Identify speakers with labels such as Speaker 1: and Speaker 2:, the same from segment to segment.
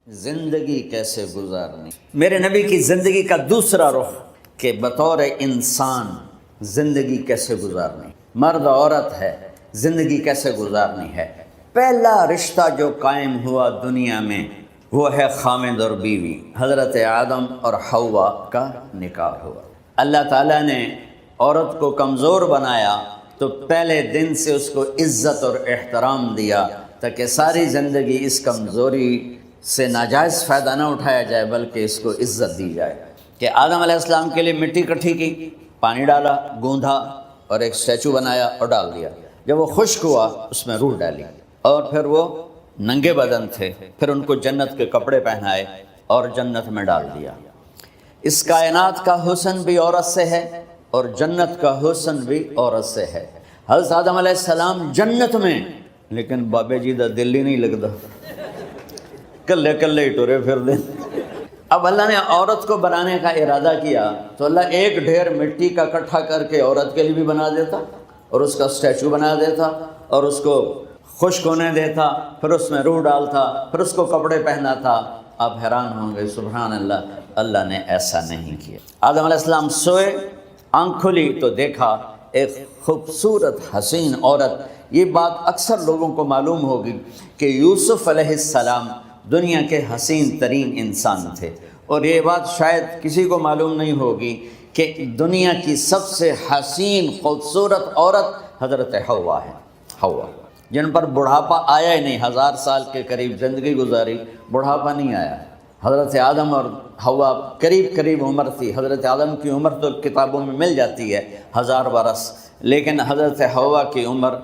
Speaker 1: زندگی کیسے گزارنی، میرے نبی کی زندگی کا دوسرا رخ کہ بطور انسان زندگی کیسے گزارنی، مرد عورت ہے زندگی کیسے گزارنی ہے۔ پہلا رشتہ جو قائم ہوا دنیا میں وہ ہے خامد اور بیوی، حضرت آدم اور حوا کا نکاح ہوا۔ اللہ تعالیٰ نے عورت کو کمزور بنایا تو پہلے دن سے اس کو عزت اور احترام دیا تاکہ ساری زندگی اس کمزوری سے ناجائز فائدہ نہ اٹھایا جائے بلکہ اس کو عزت دی جائے۔ کہ آدم علیہ السلام کے لیے مٹی اکٹھی کی، پانی ڈالا، گوندھا اور ایک اسٹیچو بنایا اور ڈال دیا۔ جب وہ خشک ہوا اس میں روح ڈالی اور پھر وہ ننگے بدن تھے، پھر ان کو جنت کے کپڑے پہنائے اور جنت میں ڈال دیا۔ اس کائنات کا حسن بھی عورت سے ہے اور جنت کا حسن بھی عورت سے ہے۔ حضرت آدم علیہ السلام جنت میں، لیکن بابے جی دا دل ہی نہیں لگتا، کلے کلے ہی ٹورے پھر دیں۔ اب اللہ نے عورت کو بنانے کا ارادہ کیا تو اللہ ایک ڈھیر مٹی کا اکٹھا کر کے عورت کے لیے بھی بنا دیتا اور اس کا اسٹیچو بنا دیتا اور اس کو خشک ہونے دیتا، پھر اس میں روح ڈالتا، پھر اس کو کپڑے پہناتا۔ آپ حیران ہوں گے، سبحان اللہ، اللہ نے ایسا نہیں کیا۔ آدم علیہ السلام سوئے، آنکھ کھلی تو دیکھا ایک خوبصورت حسین عورت۔ یہ بات اکثر لوگوں کو معلوم ہوگی کہ یوسف علیہ السلام دنیا کے حسین ترین انسان تھے، اور یہ بات شاید کسی کو معلوم نہیں ہوگی کہ دنیا کی سب سے حسین خوبصورت عورت حضرت حوا ہے۔ حوا جن پر بڑھاپا آیا ہی نہیں، 1000 سال کے قریب زندگی گزاری، بڑھاپا نہیں آیا۔ حضرت آدم اور حوا قریب عمر تھی۔ حضرت آدم کی عمر تو کتابوں میں مل جاتی ہے 1000 برس، لیکن حضرت حوا کی عمر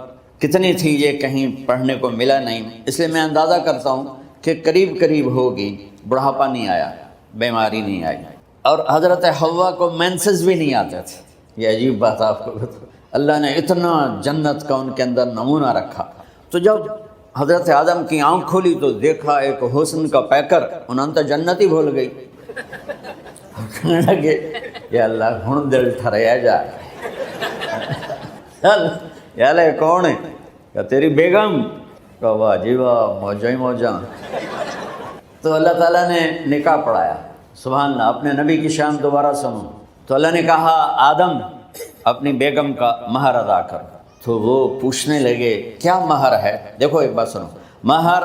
Speaker 1: کتنی تھی یہ کہیں پڑھنے کو ملا نہیں، اس لیے میں اندازہ کرتا ہوں کہ قریب ہوگی، بڑھاپا نہیں آیا، بیماری نہیں آئی، اور حضرت حوا کو مینسز بھی نہیں آتے تھے۔ یہ عجیب بات آپ کو بتاؤں، اللہ نے اتنا جنت کا ان کے اندر نمونہ رکھا۔ تو جب حضرت آدم کی آنکھ کھولی تو دیکھا ایک حسن کا پیکر، انہوں نے جنت ہی بھول گئی۔ کہنے لگے یا اللہ ہن دل ٹھریا جا، یا اللہ کون ہے؟ کہ تیری بیگم۔ کہ واہ جی واہ، موجاں ہی موجاں۔ تو اللہ تعالیٰ نے نکاح پڑھایا۔ سبحان اللہ، اپنے نبی کی شان دوبارہ سنو۔ تو اللہ نے کہا آدم اپنی بیگم کا مہر ادا کر۔ تو وہ پوچھنے لگے کیا مہر ہے؟ دیکھو ایک بات سنو، مہر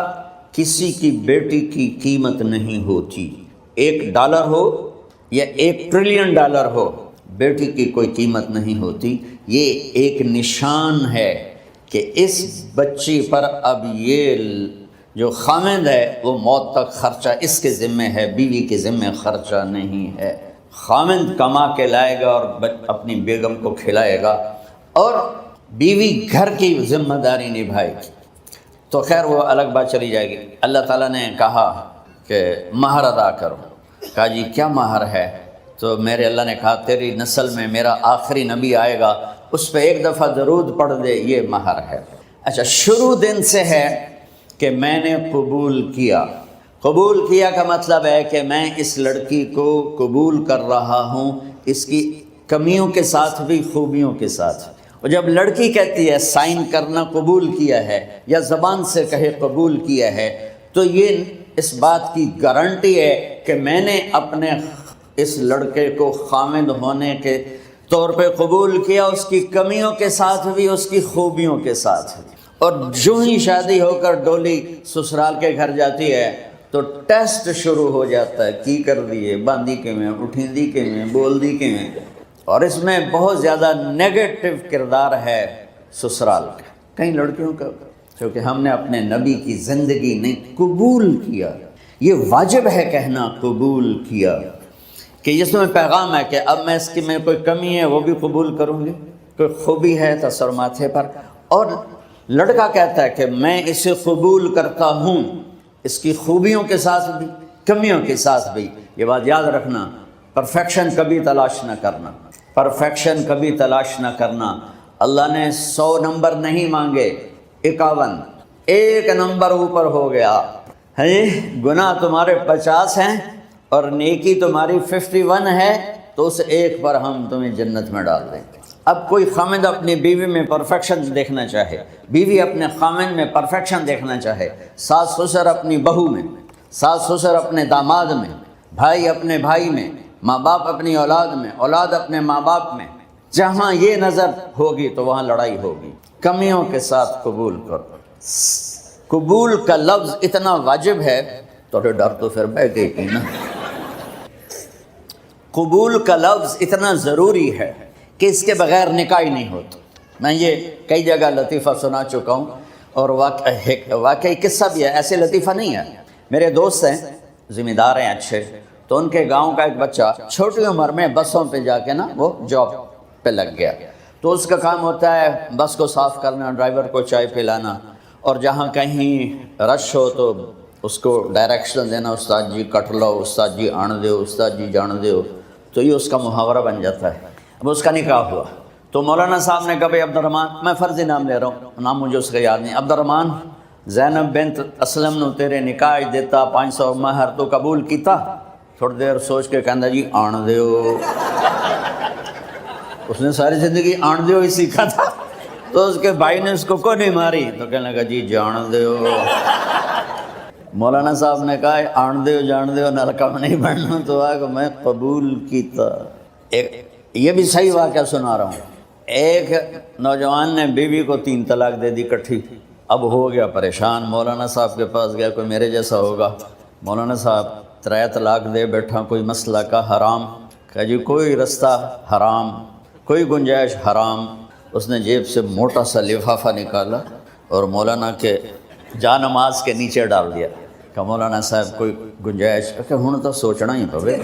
Speaker 1: کسی کی بیٹی کی قیمت نہیں ہوتی، $1 ہو یا $1 ٹریلین ہو، بیٹی کی کوئی قیمت نہیں ہوتی۔ یہ ایک نشان ہے کہ اس بچی پر اب یہ جو خامد ہے وہ موت تک خرچہ اس کے ذمہ ہے، بیوی کے ذمہ خرچہ نہیں ہے۔ خامد کما کے لائے گا اور اپنی بیگم کو کھلائے گا، اور بیوی گھر کی ذمہ داری نبھائے گی۔ تو خیر وہ الگ بات چلی جائے گی۔ اللہ تعالیٰ نے کہا کہ مہر ادا کرو۔ کہا جی کیا مہر ہے؟ تو میرے اللہ نے کہا تیری نسل میں میرا آخری نبی آئے گا، اس پہ ایک دفعہ درود پڑھ دے، یہ مہر ہے۔ اچھا، شروع دن سے ہے کہ میں نے قبول کیا۔ قبول کیا کا مطلب ہے کہ میں اس لڑکی کو قبول کر رہا ہوں، اس کی کمیوں کے ساتھ بھی خوبیوں کے ساتھ۔ اور جب لڑکی کہتی ہے سائن کرنا قبول کیا ہے، یا زبان سے کہے قبول کیا ہے، تو یہ اس بات کی گارنٹی ہے کہ میں نے اپنے اس لڑکے کو خامد ہونے کے طور پہ قبول کیا، اس کی کمیوں کے ساتھ بھی، اس کی خوبیوں کے ساتھ بھی۔ اور جو ہی شادی ہو کر ڈولی سسرال کے گھر جاتی ہے تو ٹیسٹ شروع ہو جاتا ہے، کی کر دیے، باندھی کے میں، اٹھیندی کے میں، بول دی کے میں۔ اور اس میں بہت زیادہ نیگیٹو کردار ہے سسرال کا، کئی لڑکیوں کا، کیونکہ ہم نے اپنے نبی کی زندگی نہیں قبول کیا۔ یہ واجب ہے کہنا قبول کیا، کہ جس میں پیغام ہے کہ اب میں اس کی میں کوئی کمی ہے وہ بھی قبول کروں گی، کوئی خوبی ہے تو سر ماتھے پر۔ اور لڑکا کہتا ہے کہ میں اسے قبول کرتا ہوں، اس کی خوبیوں کے ساتھ بھی، کمیوں کے ساتھ بھی۔ یہ بات یاد رکھنا، پرفیکشن کبھی تلاش نہ کرنا، پرفیکشن کبھی تلاش نہ کرنا۔ اللہ نے 100 نمبر نہیں مانگے، 51، ایک نمبر اوپر ہو گیا۔ گناہ تمہارے 50 ہیں اور نیکی تمہاری 51 ہے، تو اس ایک پر ہم تمہیں جنت میں ڈال دیں گے۔ اب کوئی خامد اپنی بیوی میں پرفیکشن دیکھنا چاہے، بیوی اپنے خامد میں پرفیکشن دیکھنا چاہے، ساس سسر اپنی بہو میں، ساس سسر اپنے داماد میں، بھائی اپنے بھائی میں، ماں باپ اپنی اولاد میں، اولاد اپنے ماں باپ میں، جہاں یہ نظر ہوگی تو وہاں لڑائی ہوگی۔ کمیوں کے ساتھ قبول کرو۔ قبول کا لفظ اتنا واجب ہے تو ڈر تو پھر بہ گئی تھی نا۔ قبول کا لفظ اتنا ضروری ہے کہ اس کے بغیر نکاح ہی نہیں ہوتا۔ میں یہ کئی جگہ لطیفہ سنا چکا ہوں، اور واقعی قصہ بھی ہے، ایسے لطیفہ نہیں ہے۔ میرے دوست ہیں، ذمہ دار ہیں اچھے، تو ان کے گاؤں کا ایک بچہ چھوٹی عمر میں بسوں پہ جا کے نا وہ جاب پہ لگ گیا، تو اس کا کام ہوتا ہے بس کو صاف کرنا، ڈرائیور کو چائے پلانا، اور جہاں کہیں رش ہو تو اس کو ڈائریکشن دینا، استاد جی کٹ لو، استاد جی آن دیو، استاد جی جان دیو، تو یہ اس کا محاورہ بن جاتا ہے۔ اب اس کا نکاح ہوا تو مولانا صاحب نے کہا بھائی عبد الرحمن، میں فرضی نام لے رہا ہوں، نام مجھے اس کا یاد نہیں، عبد الرحمن زینب بنت اسلم نو تیرے نکاح دیتا 500 مہر تو قبول کیتا؟ تھوڑی دیر سوچ کے کہندا جی آن دیو۔ اس نے ساری زندگی آن دیو ہی سیکھا تھا، تو اس کے بھائی نے اس کو کوئی نہیں ماری، تو کہنے لگا جی جان دیو۔ مولانا صاحب نے کہا آن دیو جان دیو نال کم نہیں بننا، تو آگا میں قبول کیتا۔ یہ بھی صحیح واقعہ سنا رہا ہوں۔ ایک نوجوان نے بیوی کو 3 طلاق دے دی کٹھی، اب ہو گیا پریشان، مولانا صاحب کے پاس گیا، کوئی میرے جیسا ہوگا، مولانا صاحب 3 طلاق دے بیٹھا، کوئی مسئلہ کا حرام؟ کہا جی کوئی رستہ حرام، کوئی گنجائش حرام۔ اس نے جیب سے موٹا سا لفافہ نکالا اور مولانا کے جا نماز کے نیچے ڈال دیا۔ کہ مولانا صاحب کوئی گنجائش؟ کہ ہوں تو سوچنا ہی پوے۔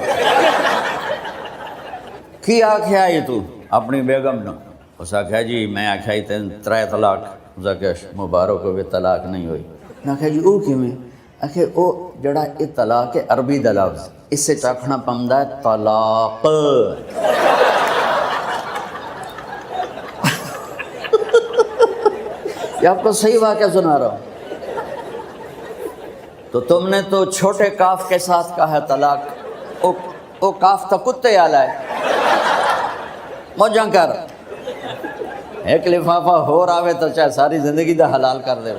Speaker 1: کی آکھیا آئی تو اپنی بیگم نو؟ اس آکھیا جی میں آکھیا ہی 3 طلاق۔ اس آکھیا مبارک ہوئے طلاق نہیں ہوئی۔ میں آکھیا جی او کی میں؟ آکھیا او جڑا یہ طلاق ہے عربی دا لفظ، اس سے چاکھنا پمدا ہے طلاق۔ یہ آپ کو صحیح واقعہ سنا رہا ہوں۔ تو تم نے تو چھوٹے کاف کے ساتھ کہا ہے طلاق، او کاف تا کتے آلا ہے، موجاں کر، ایک لفافہ ہو راوے تو چاہے ساری زندگی دا حلال کر دے۔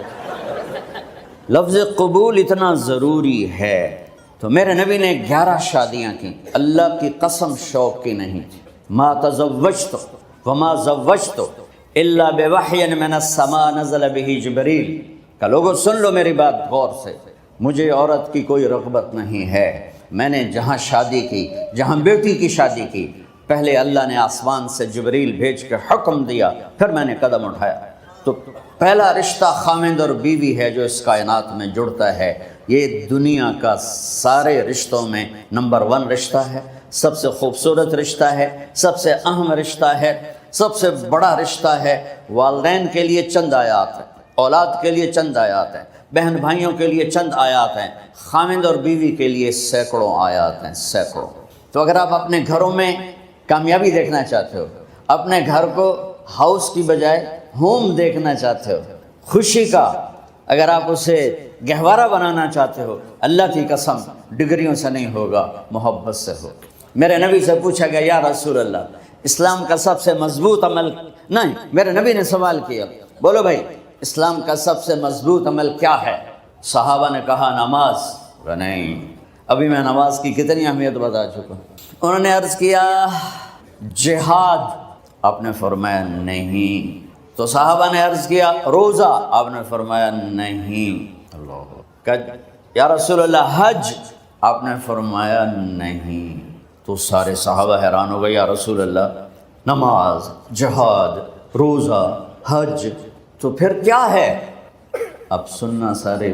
Speaker 1: لفظ قبول اتنا ضروری ہے۔ تو میرے نبی نے 11 شادیاں کی، اللہ کی قسم شوق کی نہیں۔ ما تزوجت وما زوجت الا بوحی من السماء نزل به جبریل۔ کہ لوگوں سن لو میری بات غور سے، مجھے عورت کی کوئی رغبت نہیں ہے، میں نے جہاں شادی کی، جہاں بیٹی کی شادی کی، پہلے اللہ نے آسمان سے جبریل بھیج کے حکم دیا، پھر میں نے قدم اٹھایا۔ تو پہلا رشتہ خاوند اور بیوی ہے جو اس کائنات میں جڑتا ہے، یہ دنیا کا سارے رشتوں میں نمبر 1 رشتہ ہے، سب سے خوبصورت رشتہ ہے، سب سے اہم رشتہ ہے، سب سے بڑا رشتہ ہے۔ والدین کے لیے چند آیات ہیں، اولاد کے لیے چند آیات ہیں، بہن بھائیوں کے لیے چند آیات ہیں، خاوند اور بیوی کے لیے سینکڑوں آیات ہیں، سینکڑوں۔ تو اگر آپ اپنے گھروں میں کامیابی دیکھنا چاہتے ہو، اپنے گھر کو ہاؤس کی بجائے ہوم دیکھنا چاہتے ہو، خوشی کا اگر آپ اسے گہوارہ بنانا چاہتے ہو، اللہ کی قسم ڈگریوں سے نہیں ہوگا، محبت سے ہو۔ میرے نبی سے پوچھا گیا یا رسول اللہ اسلام کا سب سے مضبوط عمل، نہیں میرے نبی نے سوال کیا، بولو بھائی اسلام کا سب سے مضبوط عمل کیا ہے؟ صحابہ نے کہا نماز۔ نہیں، ابھی میں نماز کی کتنی اہمیت بتا چکا ہوں۔ انہوں نے عرض کیا جہاد، آپ نے فرمایا نہیں۔ تو صحابہ نے عرض کیا روزہ، آپ نے فرمایا نہیں۔ اللہ، یا رسول اللہ حج، آپ نے فرمایا نہیں۔ تو سارے صحابہ حیران ہو گئے، یا رسول اللہ نماز، جہاد، روزہ، حج، تو پھر کیا ہے؟ اب سننا سارے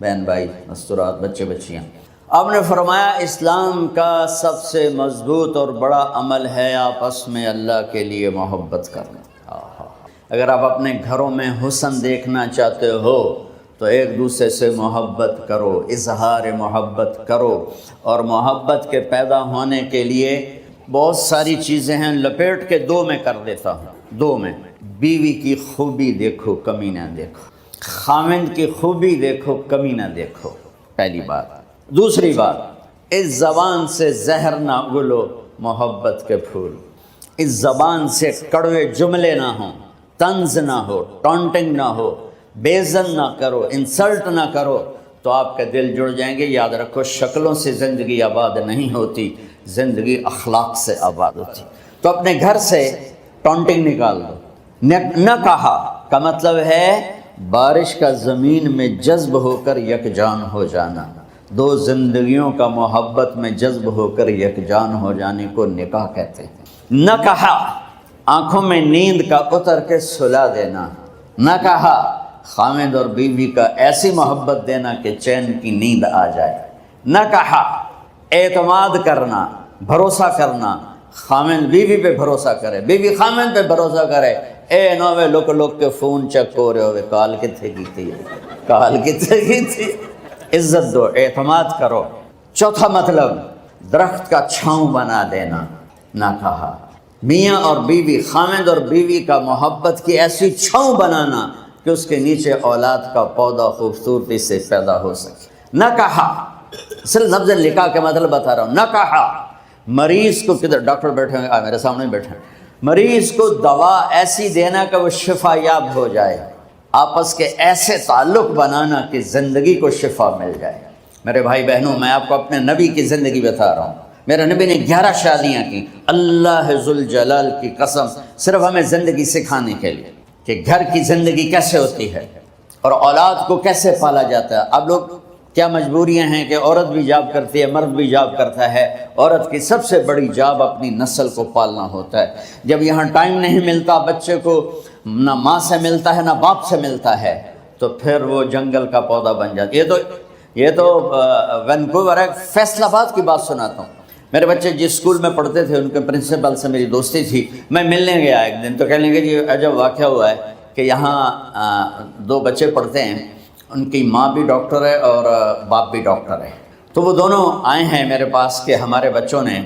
Speaker 1: بہن بھائی، مستورات، بچے بچیاں، آپ نے فرمایا اسلام کا سب سے مضبوط اور بڑا عمل ہے آپس میں اللہ کے لیے محبت کرنا۔ اگر آپ اپنے گھروں میں حسن دیکھنا چاہتے ہو تو ایک دوسرے سے محبت کرو، اظہار محبت کرو، اور محبت کے پیدا ہونے کے لیے بہت ساری چیزیں ہیں، لپیٹ کے 2 میں کر دیتا ہوں۔ 2 میں، بیوی کی خوبی دیکھو، کمی نہ دیکھو، خاوند کی خوبی دیکھو، کمی نہ دیکھو، پہلی بات۔ دوسری بات، اس زبان سے زہر نہ اگلو محبت کے پھول، اس زبان سے کڑوے جملے نہ ہوں، طنز نہ ہو، ٹانٹنگ نہ ہو، بیزن نہ کرو، انسلٹ نہ کرو، تو آپ کے دل جڑ جائیں گے۔ یاد رکھو شکلوں سے زندگی آباد نہیں ہوتی، زندگی اخلاق سے آباد ہوتی۔ تو اپنے گھر سے ٹونٹنگ نکال دو۔ نہ کہا کا مطلب ہے بارش کا زمین میں جذب ہو کر یکجان ہو جانا، دو زندگیوں کا محبت میں جذب ہو کر یکجان ہو جانے کو نکاح کہتے ہیں۔ نہ کہا آنکھوں میں نیند کا اتر کے سلا دینا، نہ کہا خامد اور بیوی کا ایسی محبت دینا کہ چین کی نیند آ جائے، نہ کہا اعتماد کرنا، بھروسہ کرنا، خامد بیوی پہ بھروسہ کرے، بیوی خامد پہ بھروسہ کرے۔ اے نوے لوگ کے فون چیک ہو رہے ہوئے، کال کتنے کی تھی، کال کتنے کی تھی۔ عزت دو، اعتماد کرو۔ چوتھا مطلب درخت کا چھاؤں بنا دینا، نہ کہا میاں اور بیوی، خامد اور بیوی کا محبت کی ایسی چھاؤں بنانا کہ اس کے نیچے اولاد کا پودا خوبصورتی سے پیدا ہو سکے۔ نہ کہا صرف لفظ نکاح کے مطلب بتا رہا ہوں۔ نہ کہا مریض کو، کدھر ڈاکٹر بیٹھے ہیں، میرے سامنے بیٹھے ہیں، مریض کو دوا ایسی دینا کہ وہ شفا یاب ہو جائے، آپس کے ایسے تعلق بنانا کہ زندگی کو شفا مل جائے۔ میرے بھائی بہنوں، میں آپ کو اپنے نبی کی زندگی بتا رہا ہوں۔ میرے نبی نے 11 شادیاں کی، اللہ ذوالجلال کی قسم، صرف ہمیں زندگی سکھانے کے لیے کہ گھر کی زندگی کیسے ہوتی ہے اور اولاد کو کیسے پالا جاتا ہے۔ اب لوگ کیا مجبوریاں ہیں کہ عورت بھی جاب کرتی ہے، مرد بھی جاب کرتا ہے۔ عورت کی سب سے بڑی جاب اپنی نسل کو پالنا ہوتا ہے۔ جب یہاں ٹائم نہیں ملتا بچے کو، نہ ماں سے ملتا ہے نہ باپ سے ملتا ہے، تو پھر وہ جنگل کا پودا بن جاتا ہے۔ یہ تو وینکوور ہے، فیصل آباد کی بات سناتا ہوں۔ میرے بچے جس اسکول میں پڑھتے تھے ان کے پرنسپل سے میری دوستی تھی، میں ملنے گیا ایک دن، تو کہنے لگے جی عجب واقعہ ہوا ہے کہ یہاں 2 بچے پڑھتے ہیں، ان کی ماں بھی ڈاکٹر ہے اور باپ بھی ڈاکٹر ہے، تو وہ دونوں آئے ہیں میرے پاس کہ ہمارے بچوں نے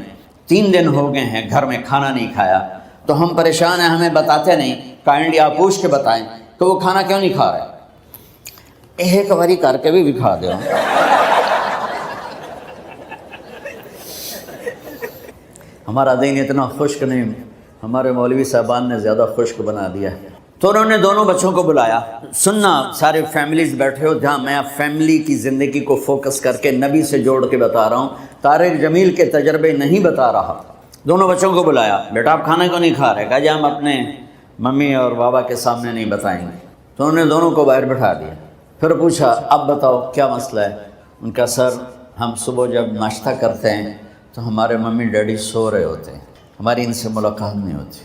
Speaker 1: 3 دن ہو گئے ہیں گھر میں کھانا نہیں کھایا، تو ہم پریشان ہیں، ہمیں بتاتے نہیں، کائنڈلی آپ پوچھ کے بتائیں کہ وہ کھانا کیوں نہیں کھا رہے۔ ایک باری کر کے بھی کھا دو۔ ہمارا دین اتنا خشک نہیں، ہمارے مولوی صاحبان نے زیادہ خشک بنا دیا ہے۔ تو انہوں نے دونوں بچوں کو بلایا، سننا سارے فیملیز بیٹھے ہو جہاں میں فیملی کی زندگی کو فوکس کر کے نبی سے جوڑ کے بتا رہا ہوں، طارق جمیل کے تجربے نہیں بتا رہا۔ دونوں بچوں کو بلایا، بیٹا آپ کھانا کیوں نہیں کھا رہے؟ کہا جی ہم اپنے ممی اور بابا کے سامنے نہیں بتائیں گے۔ تو انہوں نے دونوں کو باہر بٹھا دیا، پھر پوچھا اب بتاؤ کیا مسئلہ ہے؟ ان کا سر ہم صبح جب ناشتہ کرتے ہیں تو ہمارے ممی ڈیڈی سو رہے ہوتے ہیں، ہماری ان سے ملاقات نہیں ہوتی۔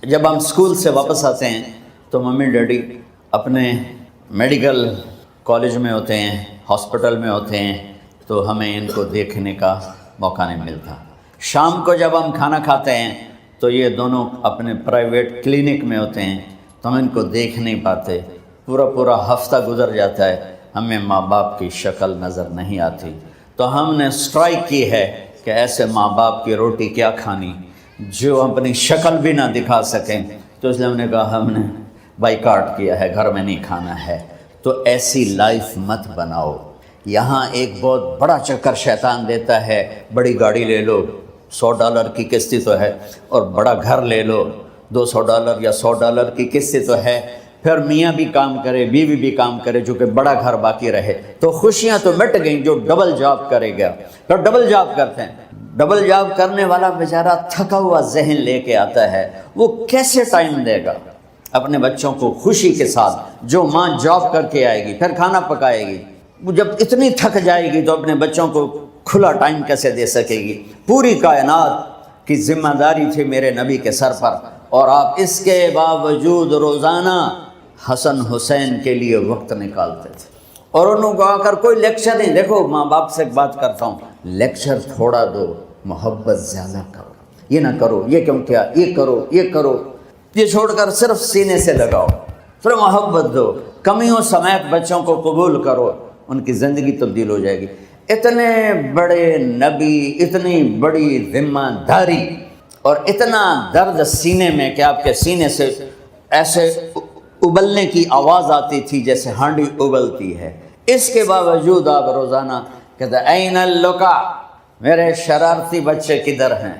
Speaker 1: جب ہم اسکول سے واپس آتے ہیں تو ممی ڈیڈی اپنے میڈیکل کالج میں ہوتے ہیں، ہاسپٹل میں ہوتے ہیں، تو ہمیں ان کو دیکھنے کا موقع نہیں ملتا۔ شام کو جب ہم کھانا کھاتے ہیں تو یہ دونوں اپنے پرائیویٹ کلینک میں ہوتے ہیں، تو ہم ان کو دیکھ نہیں پاتے۔ پورا ہفتہ گزر جاتا ہے، ہمیں ماں باپ کی شکل نظر نہیں آتی۔ تو ہم نے اسٹرائک کی ہے کہ ایسے ماں باپ کی روٹی کیا کھانی جو اپنی شکل بھی نہ دکھا سکیں، تو اس لیے ہم نے کہا ہم نے بائیکاٹ کیا ہے، گھر میں نہیں کھانا ہے۔ تو ایسی لائف مت بناؤ۔ یہاں ایک بہت بڑا چکر شیطان دیتا ہے، بڑی گاڑی لے لو، $100 کی قسط تو ہے، اور بڑا گھر لے لو، $200 یا $100 کی قسط تو ہے، پھر میاں بھی کام کرے، بیوی بھی کام کرے، جو کہ بڑا گھر باقی رہے، تو خوشیاں تو مٹ گئیں۔ جو ڈبل جاب کرے گا، پھر ڈبل جاب کرتے ہیں، ڈبل جاب کرنے والا بیچارہ تھکا ہوا ذہن لے کے آتا ہے، وہ کیسے ٹائم دے گا اپنے بچوں کو خوشی کے ساتھ؟ جو ماں جاب کر کے آئے گی پھر کھانا پکائے گی، وہ جب اتنی تھک جائے گی تو اپنے بچوں کو کھلا ٹائم کیسے دے سکے گی؟ پوری کائنات کی ذمہ داری تھی میرے نبی کے سر پر، اور آپ اس کے باوجود روزانہ حسن حسین کے لیے وقت نکالتے تھے۔ اور انہوں کو آ کر کوئی لیکچر نہیں، دیکھو ماں باپ سے ایک بات کرتا ہوں، لیکچر تھوڑا دو، محبت زیادہ کرو، یہ نہ کرو، یہ کیوں کیا، یہ کرو، یہ کرو، یہ چھوڑ کر صرف سینے سے لگاؤ، پھر محبت دو، کمیوں سمیت بچوں کو قبول کرو، ان کی زندگی تبدیل ہو جائے گی۔ اتنے بڑے نبی، اتنی بڑی ذمہ داری اور اتنا درد سینے میں کہ آپ کے سینے سے ایسے ابلنے کی آواز آتی تھی جیسے ہانڈی ابلتی ہے، اس کے باوجود آپ روزانہ کہتے این اللقا، میرے شرارتی بچے کدھر ہیں؟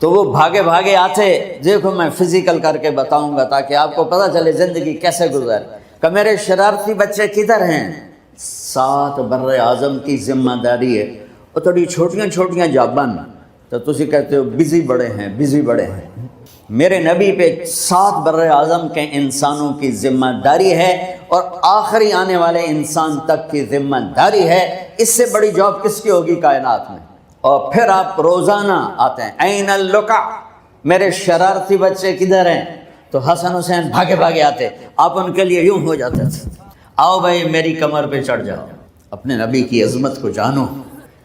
Speaker 1: تو وہ بھاگے بھاگے آتے، دیکھو میں فزیکل کر کے بتاؤں گا تاکہ آپ کو پتہ چلے زندگی کیسے گزر۔ کہ میرے شرارتی بچے کدھر ہیں؟ 7 بر اعظم کی ذمہ داری ہے، اور تھوڑی چھوٹیاں چھوٹیاں جابن تو تسی کہتے ہو بزی بڑے ہیں، بزی بڑے ہیں۔ میرے نبی پہ 7 بر اعظم کے انسانوں کی ذمہ داری ہے، اور آخری آنے والے انسان تک کی ذمہ داری ہے۔ اس سے بڑی جاب کس کی ہوگی کائنات میں؟ اور پھر آپ روزانہ آتے ہیں، این اللقا، میرے شرارتی بچے کدھر ہیں؟ تو حسن حسین بھاگے بھاگے آتے، آپ ان کے لیے یوں ہو جاتے تھے، آؤ بھائی میری کمر پہ چڑھ جاؤ۔ اپنے نبی کی عظمت کو جانو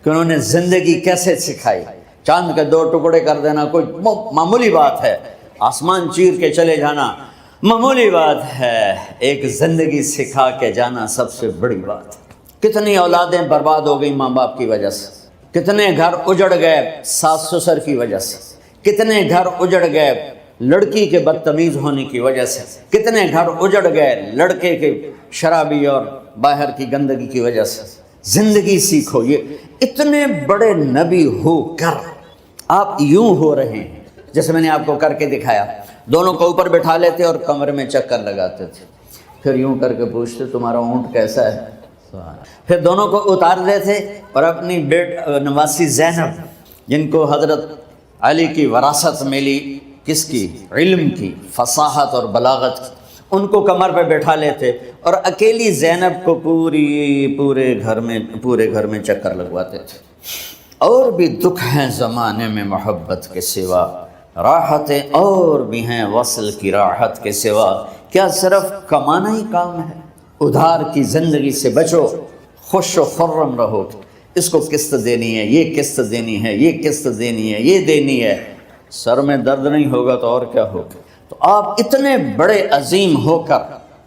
Speaker 1: کہ انہوں نے زندگی کیسے سکھائی۔ چاند کے 2 ٹکڑے کر دینا کوئی معمولی بات ہے، آسمان چیر کے چلے جانا معمولی بات ہے، ایک زندگی سکھا کے جانا سب سے بڑی بات ہے۔ کتنی اولادیں برباد ہو گئی ماں باپ کی وجہ سے، کتنے گھر اجڑ گئے ساس سسر کی وجہ سے، کتنے گھر اجڑ گئے لڑکی کے بدتمیز ہونے کی وجہ سے، کتنے گھر اجڑ گئے لڑکے کے شرابی اور باہر کی گندگی کی وجہ سے۔ زندگی سیکھو، یہ اتنے بڑے نبی ہو کر آپ یوں ہو رہے ہیں جیسے میں نے آپ کو کر کے دکھایا۔ دونوں کو اوپر بٹھا لیتے اور کمرے میں چکر لگاتے تھے، پھر یوں کر کے پوچھتے تمہارا اونٹ کیسا ہے، پھر دونوں کو اتار دیتے اور اپنی نواسی زینب جن کو حضرت علی کی وراثت ملی، کس کی؟ علم کی، فصاحت اور بلاغت کی، ان کو کمر پہ بٹھا لیتے اور اکیلی زینب کو پورے گھر میں چکر لگواتے تھے۔ اور بھی دکھ ہیں زمانے میں محبت کے سوا، راحتیں اور بھی ہیں وصل کی راحت کے سوا، کیا صرف کمانا ہی کام ہے؟ ادھار کی زندگی سے بچو، خوش و خرم رہو، اس کو قسط دینی ہے، یہ قسط دینی ہے، یہ قسط دینی ہے، یہ دینی ہے، سر میں درد نہیں ہوگا تو اور کیا ہوگا؟ تو آپ اتنے بڑے عظیم ہو کر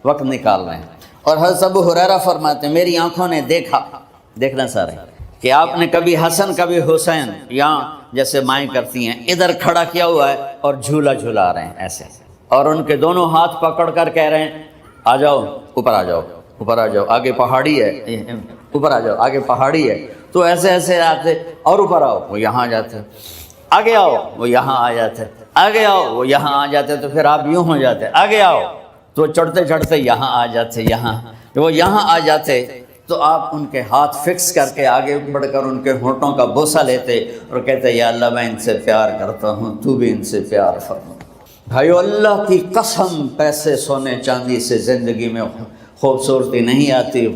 Speaker 1: وقت نکال رہے ہیں۔ اور حضرت ابو ہریرہ فرماتے ہیں میری آنکھوں نے دیکھنا سارے کہ آپ نے کبھی حسن کبھی حسین یہاں جیسے مائیں کرتی ہیں ادھر کھڑا کیا ہوا ہے اور جھولا جھولا رہے ہیں ایسے، اور ان کے دونوں ہاتھ پکڑ کر کہہ رہے ہیں آ جاؤ اوپر، آ جاؤ اوپر، آ جاؤ، آگے پہاڑی ہے، اوپر آ جاؤ، آگے پہاڑی ہے۔ تو ایسے ایسے آتے اور اوپر آؤ، وہ یہاں آ جاتے، آگے آؤ، وہ یہاں آ جاتے، آگے آؤ، وہ یہاں آ جاتے، تو پھر آپ یوں ہو جاتے، آگے آؤ، تو چڑھتے چڑھتے یہاں آ جاتے، یہاں وہ یہاں آ جاتے، تو آپ ان کے ہاتھ فکس کر کے آگے بڑھ کر ان کے ہونٹوں کا بوسہ لیتے اور کہتے یا اللہ میں ان سے پیار کرتا ہوں، تو بھی ان سے پیار فرما۔ بھائیو اللہ کی قسم، پیسے سونے چاندی سے زندگی میں خوبصورتی نہیں آتی،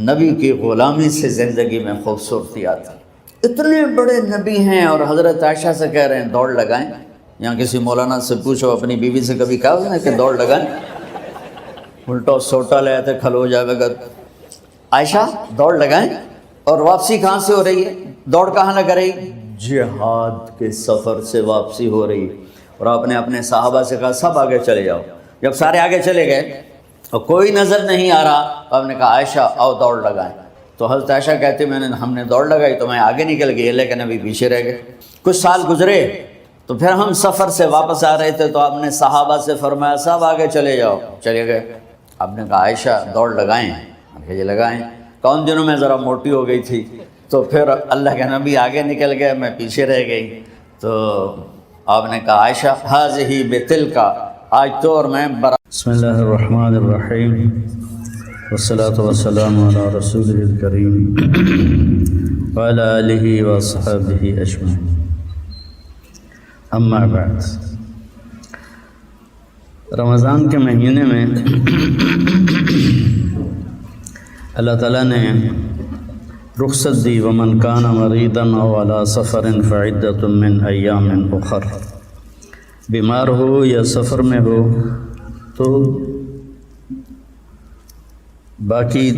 Speaker 1: نبی کی غلامی سے زندگی میں خوبصورتی آتی۔ اتنے بڑے نبی ہیں اور حضرت عائشہ سے کہہ رہے ہیں دوڑ لگائیں۔ یہاں کسی مولانا سے پوچھو اپنی بیوی سے کبھی کہا اس نے کہ دوڑ لگائیں؟ الٹا سوٹا لے آتے کھلو جائے گا، عائشہ دوڑ لگائیں۔ اور واپسی کہاں سے ہو رہی ہے؟ دوڑ کہاں لگ رہی؟ جہاد کے سفر سے واپسی ہو رہی۔ اور آپ نے اپنے صحابہ سے کہا سب آگے چلے جاؤ۔ جب سارے آگے چلے گئے اور کوئی نظر نہیں آ رہا تو آپ نے کہا عائشہ آؤ دوڑ لگائیں۔ تو حضرت عائشہ کہتے ہم نے دوڑ لگائی تو میں آگے نکل گئی لیکن ابھی پیچھے رہ گئے۔ کچھ سال گزرے تو پھر ہم سفر سے واپس آ رہے تھے تو آپ نے صحابہ سے فرمایا سب آگے چلے جاؤ، چلے گئے۔ آپ نے کہا عائشہ دوڑ لگائیں؟ یہ لگائیں۔ کون دنوں میں ذرا موٹی ہو گئی تھی تو پھر اللہ کے نبی آگے نکل گئے، میں پیچھے رہ گئی۔ تو آپ نے کہا عائشہ ہذہ بتلک، آج تو اور میں بسم اللہ الرحمن الرحیم والصلاة والسلام علی رسولہ الکریم وعلی آلہ وصحبہ اجمعین، اما بعد۔ رمضان کے مہینے میں اللہ تعالیٰ نے رخصت دی، ومن کان مریضا او علی سفر فعدۃ من ایام اخر، بیمار ہو یا سفر میں ہو تو باقی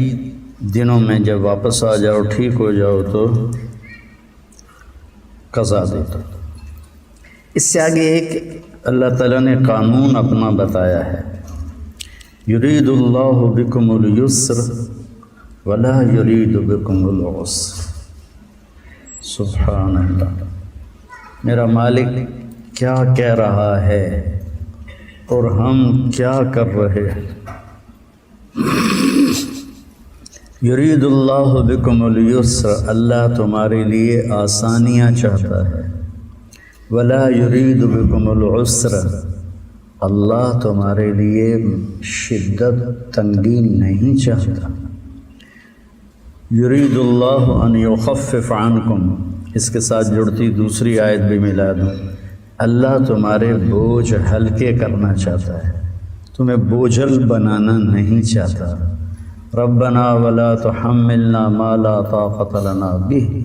Speaker 1: دنوں میں جب واپس آ جاؤ ٹھیک ہو جاؤ تو قضا دے دو۔ اس سے آگے ایک اللہ تعالیٰ نے قانون اپنا بتایا ہے، یرید اللہ بکم الیسر ولا یرید بکم العسر۔ سبحان اللہ، میرا مالک کیا کہہ رہا ہے اور ہم کیا کر رہے ہیں۔ یرید اللہ بکم الیسر، اللہ تمہارے لیے آسانیاں چاہتا ہے، ولا یرید بکم العسر، اللہ تمہارے لیے شدت تنگی نہیں چاہتا. یرید اللہ ان یخفف عنکم، اس کے ساتھ جڑتی دوسری آیت بھی ملا دوں. اللہ تمہارے بوجھ ہلکے کرنا چاہتا ہے، تمہیں بوجھل بنانا نہیں چاہتا. ربنا ولا تحملنا ما لا طاقت لنا به،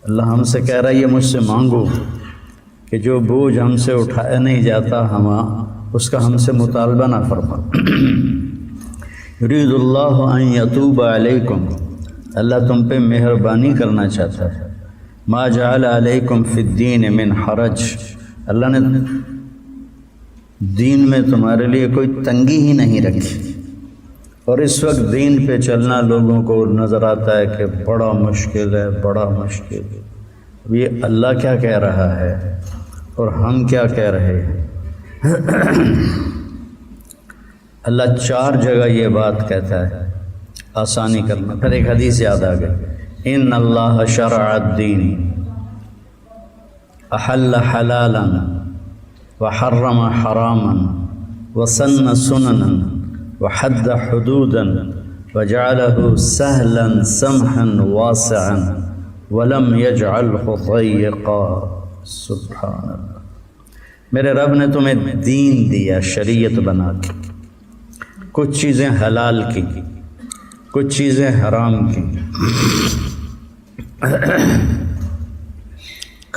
Speaker 1: اللہ ہم سے کہہ رہا ہے یہ مجھ سے مانگو کہ جو بوجھ ہم سے اٹھایا نہیں جاتا اس کا ہم سے مطالبہ نہ فرما. یرید اللہ ان یتوب علیکم، اللہ تم پہ مہربانی کرنا چاہتا ہے. ما جعل علیکم فی الدین من حرج، اللہ نے دین میں تمہارے لیے کوئی تنگی ہی نہیں رکھی. اور اس وقت دین پہ چلنا لوگوں کو نظر آتا ہے کہ بڑا مشکل ہے، بڑا مشکل ہے. یہ اللہ کیا کہہ رہا ہے اور ہم کیا کہہ رہے ہیں؟ اللہ 4 جگہ یہ بات کہتا ہے آسانی کرنا. پھر ایک حدیث یاد آ گئی، ان اللہ شرع الدین احل حلالا وحرم حراما وسن سننا وحد حدودا وجعله سهلا سمحا واسعا ولم يجعله ضيقا. سبحان اللہ، میرے رب نے تمہیں دین دیا، شریعت بنا کے، کچھ چیزیں حلال کی، کچھ چیزیں حرام کی،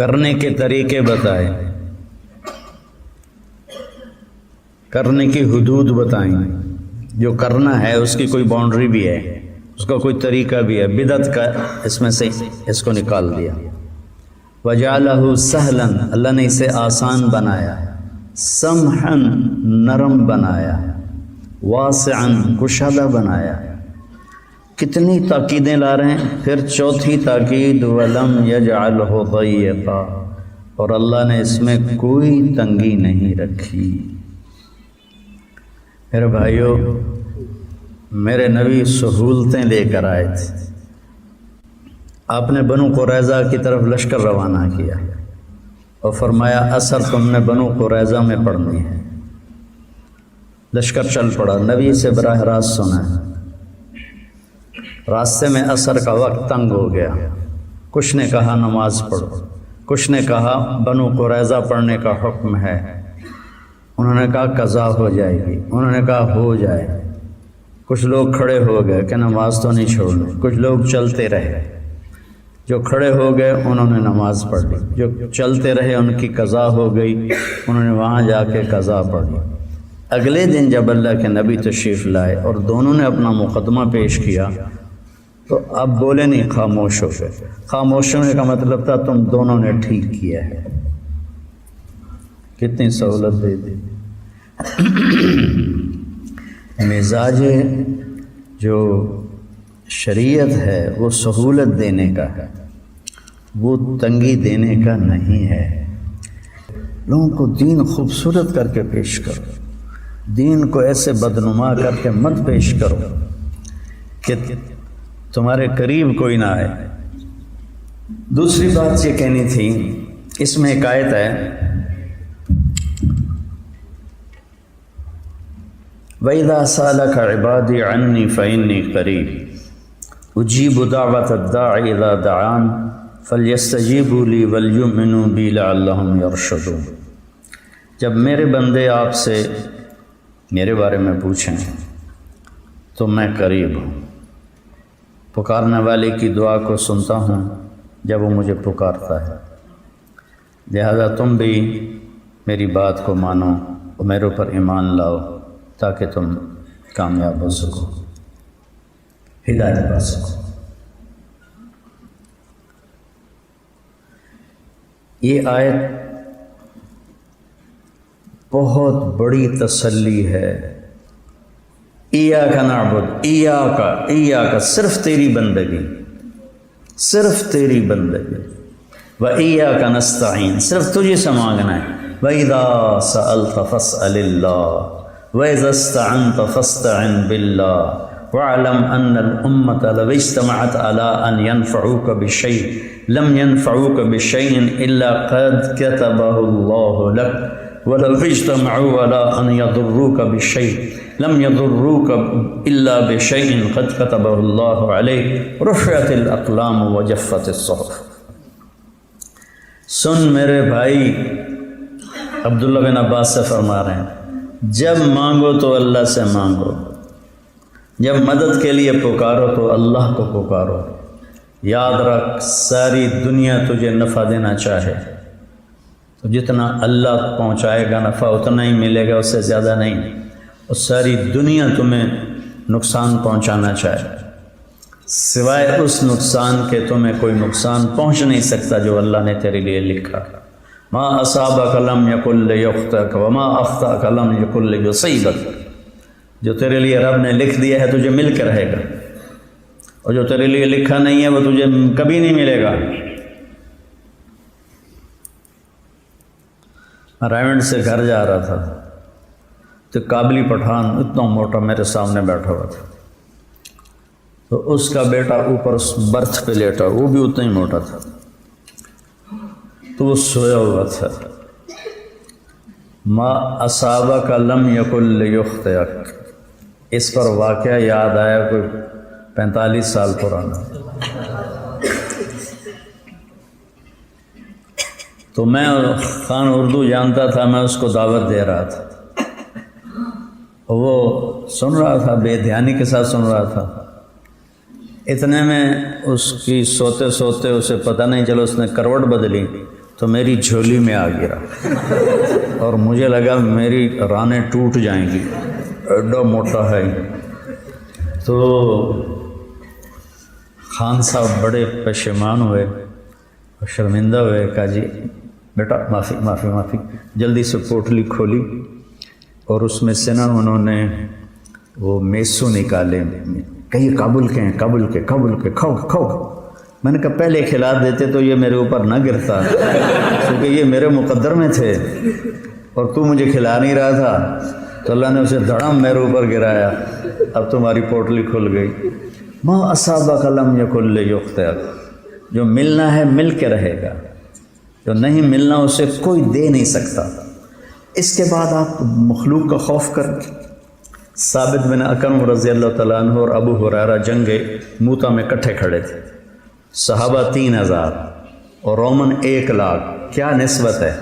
Speaker 1: کرنے کے طریقے بتائے، کرنے کی حدود بتائیں. جو کرنا ہے اس کی کوئی باؤنڈری بھی ہے، اس کا کوئی طریقہ بھی ہے. بدعت کا اس میں سے اس کو نکال دیا. وجعلہ سہلا، اللہ نے اسے آسان بنایا. سمحا، نرم بنایا. واسعا، کشادہ بنایا. کتنی تاکیدیں لا رہے ہیں. پھر چوتھی تاکید ولم یجعلہ ضیقا، اور اللہ نے اس میں کوئی تنگی نہیں رکھی. میرے بھائیو، میرے نبی سہولتیں لے کر آئے تھے. آپ نے بنو قریظہ کی طرف لشکر روانہ کیا اور فرمایا عصر تم نے بنو قریظہ میں پڑھنی ہے. لشکر چل پڑا، نبی سے براہ راست سنا. راستے میں عصر کا وقت تنگ ہو گیا. کچھ نے کہا نماز پڑھو، کچھ نے کہا بنو قریظہ پڑھنے کا حکم ہے. انہوں نے کہا قضا ہو جائے گی، انہوں نے کہا ہو جائے. کچھ لوگ کھڑے ہو گئے کہ نماز تو نہیں چھوڑنی. کچھ لوگ چلتے رہے. جو کھڑے ہو گئے انہوں نے نماز پڑھ لی، جو چلتے رہے ان کی قضا ہو گئی، انہوں نے وہاں جا کے قضا پڑھی. اگلے دن جب اللہ کے نبی تشریف لائے اور دونوں نے اپنا مقدمہ پیش کیا تو اب بولے نہیں، خاموش ہو گئے. خاموش ہونے کا مطلب تھا تم دونوں نے ٹھیک کیا ہے. کتنی سہولت دے دی. مزاج جو شریعت ہے وہ سہولت دینے کا ہے، وہ تنگی دینے کا نہیں ہے. لوگوں کو دین خوبصورت کر کے پیش کرو، دین کو ایسے بدنما کر کے مت پیش کرو کہ تمہارے قریب کوئی نہ آئے. دوسری بات یہ کہنی تھی، اس میں ایک آیت ہے وَإِذَا سَأَلَكَ عِبَادِي عَنِّي فَإِنِّي قَرِيبٌ أُجِيبُ دَعْوَةَ الدَّاعِ إِذَا دَعَانِ فَلْيَسْتَجِيبُوا لِي وَلْيُؤْمِنُوا بِي لَعَلَّهُمْ يَرْشُدُونَ. جب میرے بندے آپ سے میرے بارے میں پوچھیں تو میں قریب ہوں، پکارنے والے کی دعا کو سنتا ہوں جب وہ مجھے پکارتا ہے. لہذا تم بھی میری بات کو مانو اور میرے اوپر ایمان لاؤ تاکہ تم کامیاب ہو سکو، ہدایت پا سکو. یہ آیت بہت بڑی تسلی ہے. ایاک نعبد، ایاک صرف تیری بندگی، صرف تیری بندگی. وَإِيَّاكَ نَسْتَعِينُ، صرف تجھے سے مانگنا ہے. وَإِذَا سَأَلْتَ فَاسْأَلِ اللَّهِ وَإِذَا اسْتَعَنْتَ فَاسْتَعِنْ بِاللَّهِ وَاعْلَمْ أَنَّ الْأُمَّةَ لَوِ اجْتَمَعَتْ عَلَىٰ أَنْ يَنْفَعُوكَ بِشَيْءٍ لَمْ يَنْفَعُوكَ بِشَيْءٍ إِلَّا قَدْ كَتَبَهُ اللَّهُ لَكَ وَلَوْ اجْتَمَعُوا عَلَىٰ أَنْ يَضُرُّوكَ بِشَيْءٍ لَمْ يَضُرُّوكَ إِلَّا بِشَيْءٍ قَدْ كَتَبَهُ اللَّهُ عَلَيْكَ رُفِعَتِ الْأَقْلَامُ وَجَفَّتِ الصُّحُفُ۔ سن میرے بھائی، عبداللہ بن عباس سے فرما رہے ہیں، جب مانگو تو اللہ سے مانگو، جب مدد کے لیے پکارو تو اللہ کو پکارو۔ یاد رکھ، ساری دنیا تجھے نفع دینا چاہے تو جتنا اللہ پہنچائے گا نفع اتنا ہی ملے گا، اس سے زیادہ نہیں۔ اور ساری دنیا تمہیں نقصان پہنچانا چاہے، سوائے اس نقصان کے تمہیں کوئی نقصان پہنچ نہیں سکتا جو اللہ نے تیرے لیے لکھا۔ ما اصابک لم یکن لیخطئک وما اخطأک لم یکن لیصیبک، جو تیرے لیے رب نے لکھ دیا ہے تجھے مل کے رہے گا، اور جو تیرے لیے لکھا نہیں ہے وہ تجھے کبھی نہیں ملے گا۔ رائمنڈ سے گھر جا رہا تھا تو قابلی پٹھان اتنا موٹا میرے سامنے بیٹھا ہوا تھا، تو اس کا بیٹا اوپر برتھ پہ لیٹا، وہ بھی اتنا ہی موٹا تھا، تو وہ سویا ہوا تھا۔ ما اصابک لم یکن لیخطئک، اس پر واقعہ یاد آیا، کوئی 45 سال پرانا۔ تو میں خان اردو جانتا تھا، میں اس کو دعوت دے رہا تھا، وہ سن رہا تھا، بے دھیانی کے ساتھ سن رہا تھا۔ اتنے میں اس کی سوتے سوتے اسے پتہ نہیں چلا، اس نے کروٹ بدلی تو میری جھولی میں آ گرا، اور مجھے لگا میری رانیں ٹوٹ جائیں گی، ایڈا موٹا ہے۔ تو خان صاحب بڑے پشیمان ہوئے، شرمندہ ہوئے، کہا جی بیٹا معافی معافی معافی۔ جلدی سے پوٹلی کھولی اور اس میں سے نا انہوں نے وہ میسو نکالے، کہیں کابل کے ہیں، کابل کے کھاؤ کھاؤ۔ میں نے کہا پہلے کھلا دیتے تو یہ میرے اوپر نہ گرتا، کیونکہ یہ میرے مقدر میں تھے اور تو مجھے کھلا نہیں رہا تھا، تو اللہ نے اسے دھڑم میرے اوپر گرایا، اب تمہاری پوٹلی کھل گئی۔ ما اصابک لم یکن لیخطئک، جو ملنا ہے مل کے رہے گا، جو نہیں ملنا اسے کوئی دے نہیں سکتا۔ اس کے بعد آپ مخلوق کا خوف کریں۔ ثابت بن اکرم رضی اللہ تعالیٰ عنہ اور ابو ہریرہ جنگ موتا میں کٹھے کھڑے تھے، صحابہ 3000 اور رومن 1,00,000، کیا نسبت ہے؟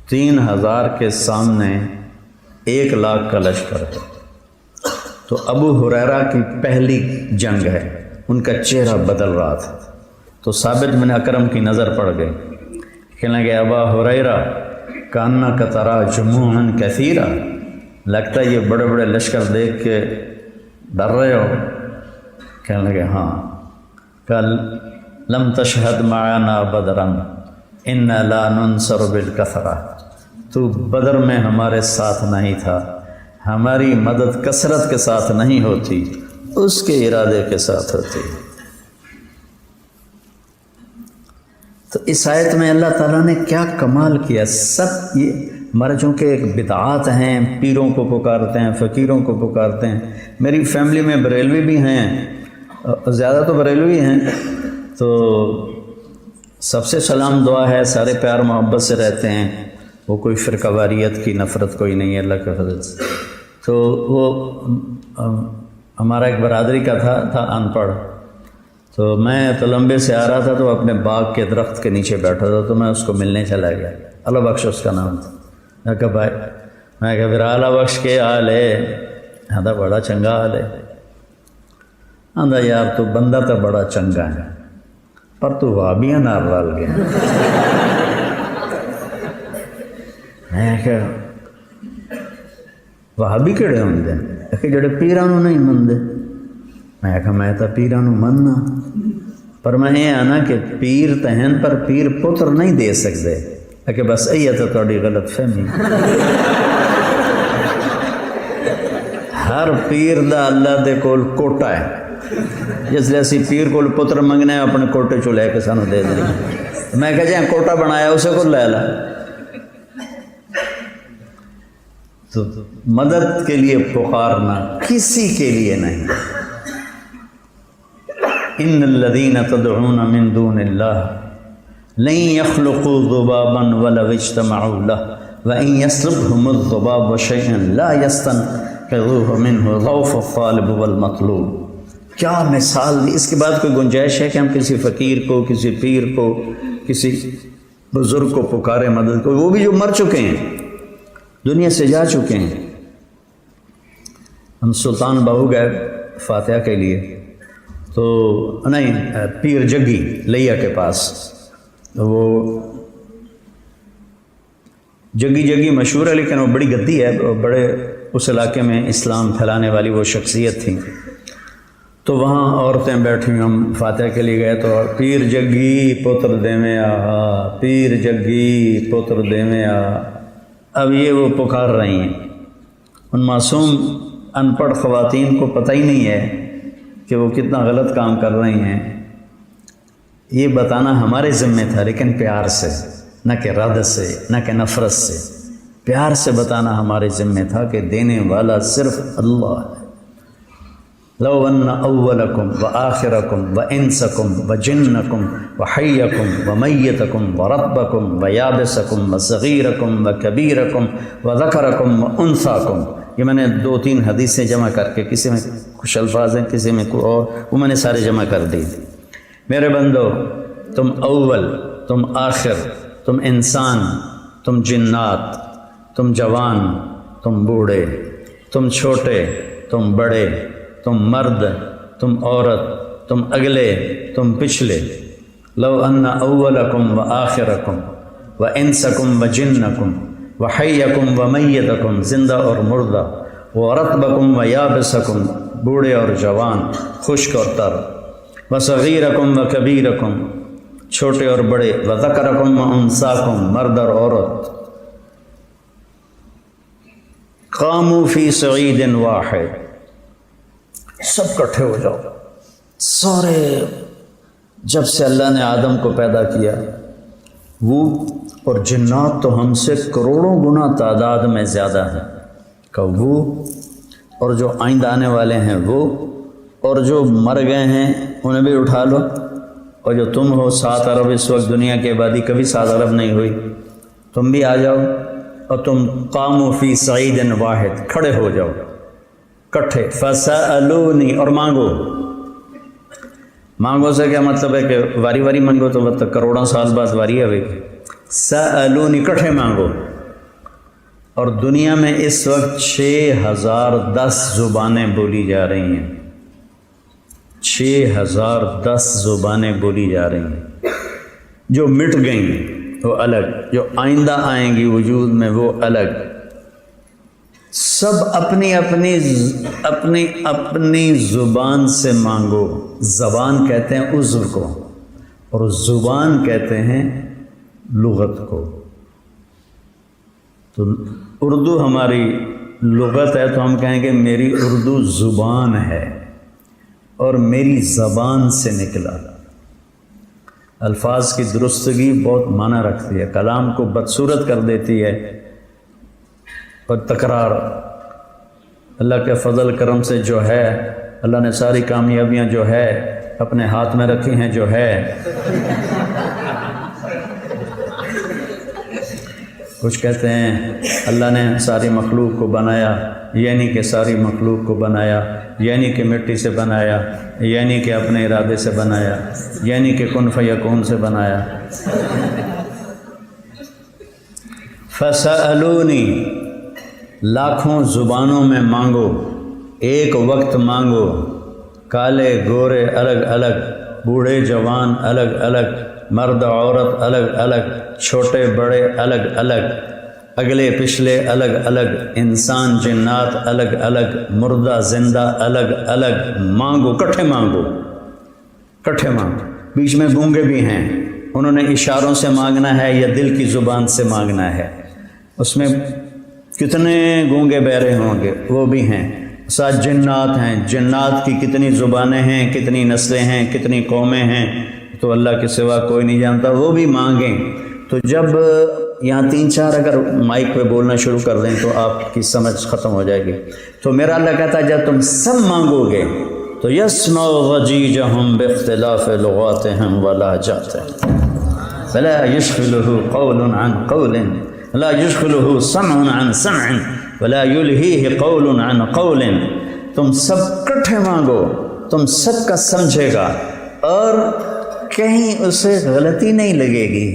Speaker 1: 3000 کے سامنے 1,00,000 کا لشکر ہے۔ تو ابو ہریرہ کی پہلی جنگ ہے، ان کا چہرہ بدل رہا تھا، تو ثابت بن اکرم کی نظر پڑ گئی، کہنے لگے ابا ہریرہ کانک ترا جموعا کثیرا، لگتا ہے یہ بڑے بڑے لشکر دیکھ کے ڈر رہے ہو؟ کہنے لگے ہاں۔ کل لم تشہد معنا بدرا انا لا ننصر بالکثرہ، تو بدر میں ہمارے ساتھ نہیں تھا، ہماری مدد کثرت کے ساتھ نہیں ہوتی، اس کے ارادے کے ساتھ ہوتی۔ تو اس آیت میں اللہ تعالیٰ نے کیا کمال کیا۔ سب یہ ہمارے چونکہ ایک بدعات ہیں، پیروں کو پکارتے ہیں، فقیروں کو پکارتے ہیں۔ میری فیملی میں بریلوی بھی ہیں، زیادہ تو بریلوی ہیں، تو سب سے سلام دعا ہے، سارے پیار محبت سے رہتے ہیں، وہ کوئی فرقہ واریت کی نفرت کوئی نہیں ہے اللہ کے فضل سے۔ تو وہ ہمارا ایک برادری کا تھا ان پڑھ، تو میں تلمبے سے آ رہا تھا تو اپنے باغ کے درخت کے نیچے بیٹھا تھا، تو میں اس کو ملنے چلا گیا، اللہ بخش اس کا نام تھا۔ میں کہا بھائی، میں کہا پھر اللہ بخش کے حال ہے؟ آدھا بڑا چنگا حال ہے۔ آدھا یار تو بندہ تو بڑا چنگا ہے، پر تو وابیاں نال رل گیا۔ میں کہا وہابی کہڑے ہوندے؟ کہ جڑے پیراں نوں نہیں مندے۔ میں کہا میں تو پیراں نوں مننا، پر میں یہ آنا کہ پیر تہن پر پیر پتر نہیں دے سکتے، کہ بس یہ تو تھوڑی غلط فہمی۔ ہر پیر دا اللہ دے کول کوٹا ہے، جس لئے اسی پیر کول پتر منگنے اپنے کوٹے چو لے کے سانو دے دیں۔ میں کہا جائیں کوٹا بنایا اسے کو لے لا۔ تو مدد کے لیے پکارنا کسی کے لیے نہیں۔ ان الذین تدعون من دون اللہ لن يخلقوا ذبابا ولو اجتمعوا له وإن يسلبهم الذباب شيئا لا يستنقذوه منه ضعف الطالب والمطلوب. کیا مثال دی. اس کے بعد کوئی گنجائش ہے کہ ہم کسی فقیر کو، کسی پیر کو، کسی بزرگ کو پکارے مدد کو؟ وہ بھی جو مر چکے ہیں، دنیا سے جا چکے ہیں. ہم سلطان باہو گئے فاتحہ کے لیے، تو نہیں، پیر جگی لیا کے پاس. وہ جگی مشہور ہے، لیکن وہ بڑی گدی ہے، بڑے اس علاقے میں اسلام پھیلانے والی وہ شخصیت تھی. تو وہاں عورتیں بیٹھی، ہم فاتحہ کے لیے گئے تو پیر جگی پتر دیویں آ، پیر جگی پتر دیویں آ. اب یہ وہ پکار رہی ہیں. ان معصوم ان پڑھ خواتین کو پتہ ہی نہیں ہے کہ وہ کتنا غلط کام کر رہی ہیں. یہ بتانا ہمارے ذمہ تھا، لیکن پیار سے، نہ کہ رد سے، نہ کہ نفرت سے. پیار سے بتانا ہمارے ذمہ تھا کہ دینے والا صرف اللہ ہے. لو ان اولکم وآخرکم وانسکم وجنکم وحیکم ومیتکم ورطبکم ویابسکم وصغیرکم وکبیرکم وذکرکم وانثاکم. یہ میں نے 2-3 حدیثیں جمع کر کے، کسی میں کچھ الفاظ ہیں، کسی میں کوئی اور، وہ میں نے سارے جمع کر دی. میرے بندو، تم اول، تم آخر، تم انسان، تم جنات، تم جوان، تم بوڑھے، تم چھوٹے، تم بڑے، تم مرد، تم عورت، تم اگلے، تم پچھلے. لو ان اولکم وآخرکم وانسکم وجنکم وحیکم ومیتکم، زندہ اور مردہ، ورطبکم ویابسکم، بوڑھے اور جوان، خشک اور تر، وصغیرکم وکبیرکم، چھوٹے اور بڑے، وذکرکم وانثاکم، مرد اور عورت، قاموا فی صعید واحد، سب کٹھے ہو جاؤ. سارے، جب سے اللہ نے آدم کو پیدا کیا، وہ اور جنات تو ہم سے کروڑوں گنا تعداد میں زیادہ ہیں، کہ وہ اور جو آئندہ آنے والے ہیں وہ، اور جو مر گئے ہیں انہیں بھی اٹھا لو. اور جو تم ہو 7 ارب، اس وقت دنیا کی آبادی کبھی 7 ارب نہیں ہوئی، تم بھی آ جاؤ. اور تم قاموا فی صعید واحد، کھڑے ہو جاؤ کٹھے. فسألونی، اور مانگو. مانگو سے کیا مطلب ہے کہ واری واری مانگو تو مطلب کروڑوں سال بعد واری آئے گی. سألونی، کٹھے مانگو. اور دنیا میں اس وقت 6010 زبانیں بولی جا رہی ہیں. 6010 زبانیں بولی جا رہی ہیں. جو مٹ گئیں وہ الگ، جو آئندہ آئیں گی وجود میں وہ الگ. سب اپنی اپنی زبان سے مانگو. زبان کہتے ہیں عذر کو، اور زبان کہتے ہیں لغت کو. تو اردو ہماری لغت ہے، تو ہم کہیں گے میری اردو زبان ہے اور میری زبان سے نکلا. الفاظ کی درستگی بہت معنی رکھتی ہے، کلام کو بدصورت کر دیتی ہے. اور تکرار، اللہ کے فضل کرم سے جو ہے، اللہ نے ساری کامیابیاں جو ہے اپنے ہاتھ میں رکھی ہیں. جو ہے کچھ کہتے ہیں اللہ نے ساری مخلوق کو بنایا، یعنی کہ ساری مخلوق کو بنایا، یعنی کہ مٹی سے بنایا، یعنی کہ اپنے ارادے سے بنایا، یعنی کہ کن فیکون سے بنایا. فسألونی، لاکھوں زبانوں میں مانگو، ایک وقت مانگو. کالے گورے الگ الگ، بوڑھے جوان الگ الگ، مرد عورت الگ الگ، چھوٹے بڑے الگ الگ، اگلے پچھلے الگ الگ، انسان جنات الگ الگ، مردہ زندہ الگ الگ. مانگو، کٹھے مانگو، کٹھے مانگو. بیچ میں گونگے بھی ہیں، انہوں نے اشاروں سے مانگنا ہے یا دل کی زبان سے مانگنا ہے. اس میں کتنے گونگے بہرے ہوں گے، وہ بھی ہیں. 7 جنات ہیں، جنات کی کتنی زبانیں ہیں، کتنی نسلیں ہیں، کتنی قومیں ہیں، تو اللہ کے سوا کوئی نہیں جانتا. وہ بھی مانگیں. تو جب یہاں 3-4 اگر مائک پہ بولنا شروع کر دیں تو آپ کی سمجھ ختم ہو جائے گی. تو میرا اللہ کہتا ہے جب تم سب مانگو گے تو یسمع ضجیجہم باختلاف لغاتہم ولہجاتہم. فلا يشغله قول عن قول لا يشغله سمع عن سمع ولا يلهيه قول عن قول. تم سب کٹھے مانگو تم سب کا سمجھے گا اور کہیں اسے غلطی نہیں لگے گی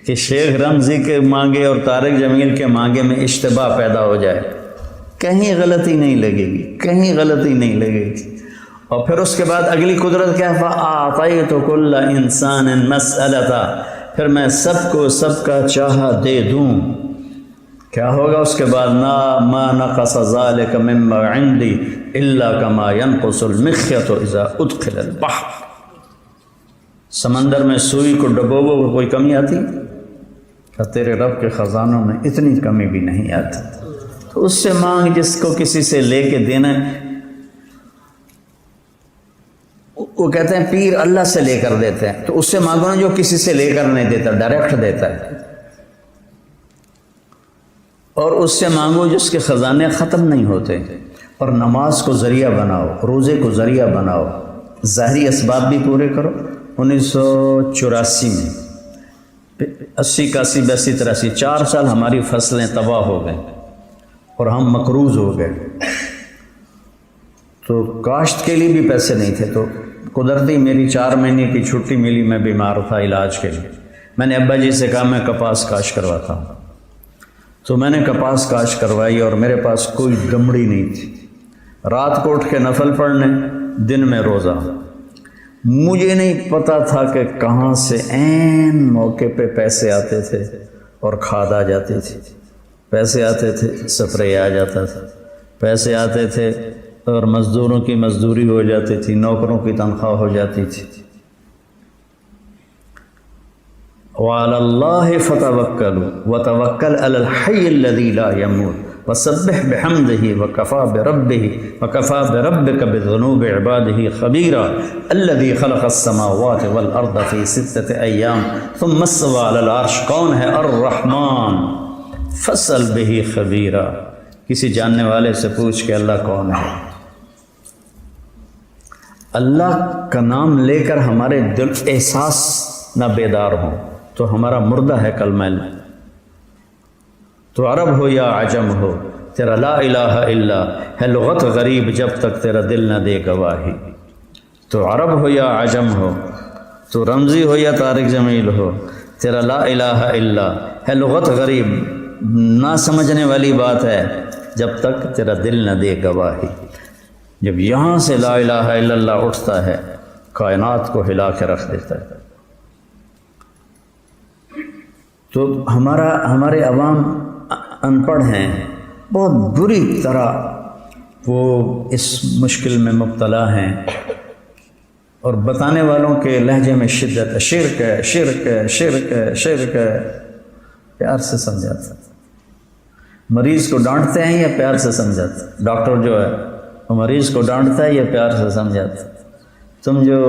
Speaker 1: کہ شیخ رمزی کے مانگے اور طارق جمیل کے مانگے میں اشتباہ پیدا ہو جائے. کہیں غلطی نہیں لگے گی, کہیں غلطی نہیں لگے گی. اور پھر اس کے بعد اگلی قدرت کیا, فَأَعْطَيْتُ كُلَّ إِنسَانٍ مَسْأَلَةً, پھر میں سب کو سب کا چاہا دے دوں. کیا ہوگا اس کے بعد, مَا نَقَصَ ذَلِكَ مِمَّا عِنْدِي إِلَّا كَمَا يَنْقُصُ الْمِخْيَطُ إِذَا أُدْخِلَ الْبَحْرَ. سمندر میں سوئی کو ڈبوبو کو کوئی کمی آتی؟ کہ تیرے رب کے خزانوں میں اتنی کمی بھی نہیں آتی. تو اس سے مانگ جس کو کسی سے لے کے دینا. وہ کہتے ہیں پیر اللہ سے لے کر دیتے ہیں, تو اس سے مانگو نا جو کسی سے لے کر نہیں دیتا, ڈائریکٹ دیتا ہے. اور اس سے مانگو جس کے خزانے ختم نہیں ہوتے. اور نماز کو ذریعہ بناؤ, روزے کو ذریعہ بناؤ, ظاہری اسباب بھی پورے کرو. 1984 میں 80 81 82 83 4 سال ہماری فصلیں تباہ ہو گئیں اور ہم مقروض ہو گئے. تو کاشت کے لیے بھی پیسے نہیں تھے. تو قدرتی میری 4 مہینے کی چھٹی ملی, میں بیمار تھا علاج کے لیے. میں نے ابا جی سے کہا میں کپاس کاشت کرواتا ہوں. تو میں نے کپاس کاشت کروائی اور میرے پاس کوئی دمڑی نہیں تھی. رات کو اٹھ کے نفل پڑھنے, دن میں روزہ. مجھے نہیں پتا تھا کہ کہاں سے عین موقع پہ پیسے آتے تھے اور کھاد آ جاتی تھی. پیسے آتے تھے, سپرے آ جاتا تھا. پیسے آتے تھے اور مزدوروں کی مزدوری ہو جاتی تھی, نوکروں کی تنخواہ ہو جاتی تھی. وعلى الله فتوكلوا وتوكل على الحي الذي لا يموت وسبح بحمده وكفى بربك بذنوب عباده خبيرا الذي خلق السماوات والارض في 6 ايام ثم استوى على العرش. کون ہے؟ الرحمن. فاسأل به خبيرا, کسی جاننے والے سے پوچھ کہ اللہ کون ہے. اللہ کا نام لے کر ہمارے دل احساس نہ بیدار ہوں تو ہمارا مردہ ہے کلمہ. تو عرب ہو یا عجم ہو, تیرا لا الہ الا ہے لغت غریب جب تک تیرا دل نہ دے گواہی. تو عرب ہو یا عجم ہو, تو رمزی ہو یا طارق جمیل ہو, تیرا لا الہ الا ہے لغت غریب, نہ سمجھنے والی بات ہے جب تک تیرا دل نہ دے گواہی. جب یہاں سے لا الہ الا اللہ اٹھتا ہے, کائنات کو ہلا کے رکھ دیتا ہے. تو ہمارے عوام ان پڑھ ہیں, بہت بری طرح وہ اس مشکل میں مبتلا ہیں, اور بتانے والوں کے لہجے میں شدت ہے. شرک ہے, شرک ہے, شرک ہے, شرک ہے. پیار سے سمجھاتا. مریض کو ڈانٹتے ہیں یا پیار سے سمجھاتا؟ ڈاکٹر جو ہے وہ مریض کو ڈانٹتا ہے یا پیار سے سمجھاتا؟ تم جو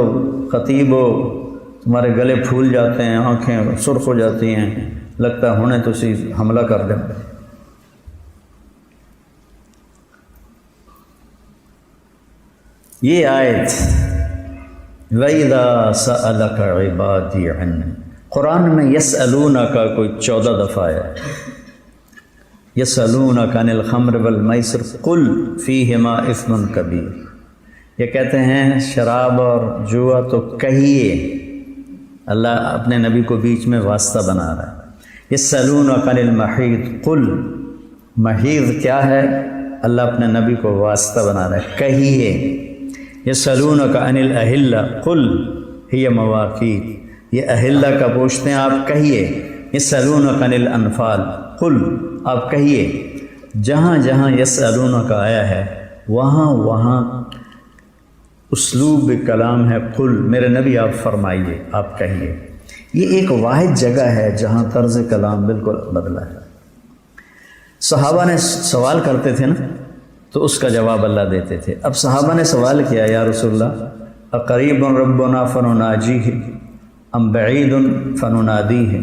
Speaker 1: خطیب ہو, تمہارے گلے پھول جاتے ہیں, آنکھیں سرخ ہو جاتی ہیں, لگتا ہے ہونے تسی حملہ کر دیں. یہ آیت وَإِذَا سَأَلَكَ عِبَادِي عَنِّي, قرآن میں یسألونک کا کوئی 14 دفعہ ہے. یسألونک عن الخمر والمیسر قل فیہما اثم کبیر. یہ کہتے ہیں شراب اور جوا, تو کہیے, اللہ اپنے نبی کو بیچ میں واسطہ بنا رہا ہے. یسألونک عن المحیض قل, محیض کیا ہے, اللہ اپنے نبی کو واسطہ بنا رہا ہے, کہیے. یسألونک عن الاہلہ قل ہی مواقیت, یہ اہلہ کا پوچھتے ہیں, آپ کہیے. یسألونک عن الانفال قل, آپ کہیے. جہاں جہاں یسألونک آیا ہے وہاں وہاں اسلوب کلام ہے قل, میرے نبی آپ فرمائیے, آپ کہیے. یہ ایک واحد جگہ ہے جہاں طرز کلام بالکل بدلا ہے. صحابہ نے سوال کرتے تھے نا, تو اس کا جواب اللہ دیتے تھے. اب صحابہ نے سوال کیا, یا رسول اللہ اقریب ربنا فنناجیہ ام بعید فننادیہ.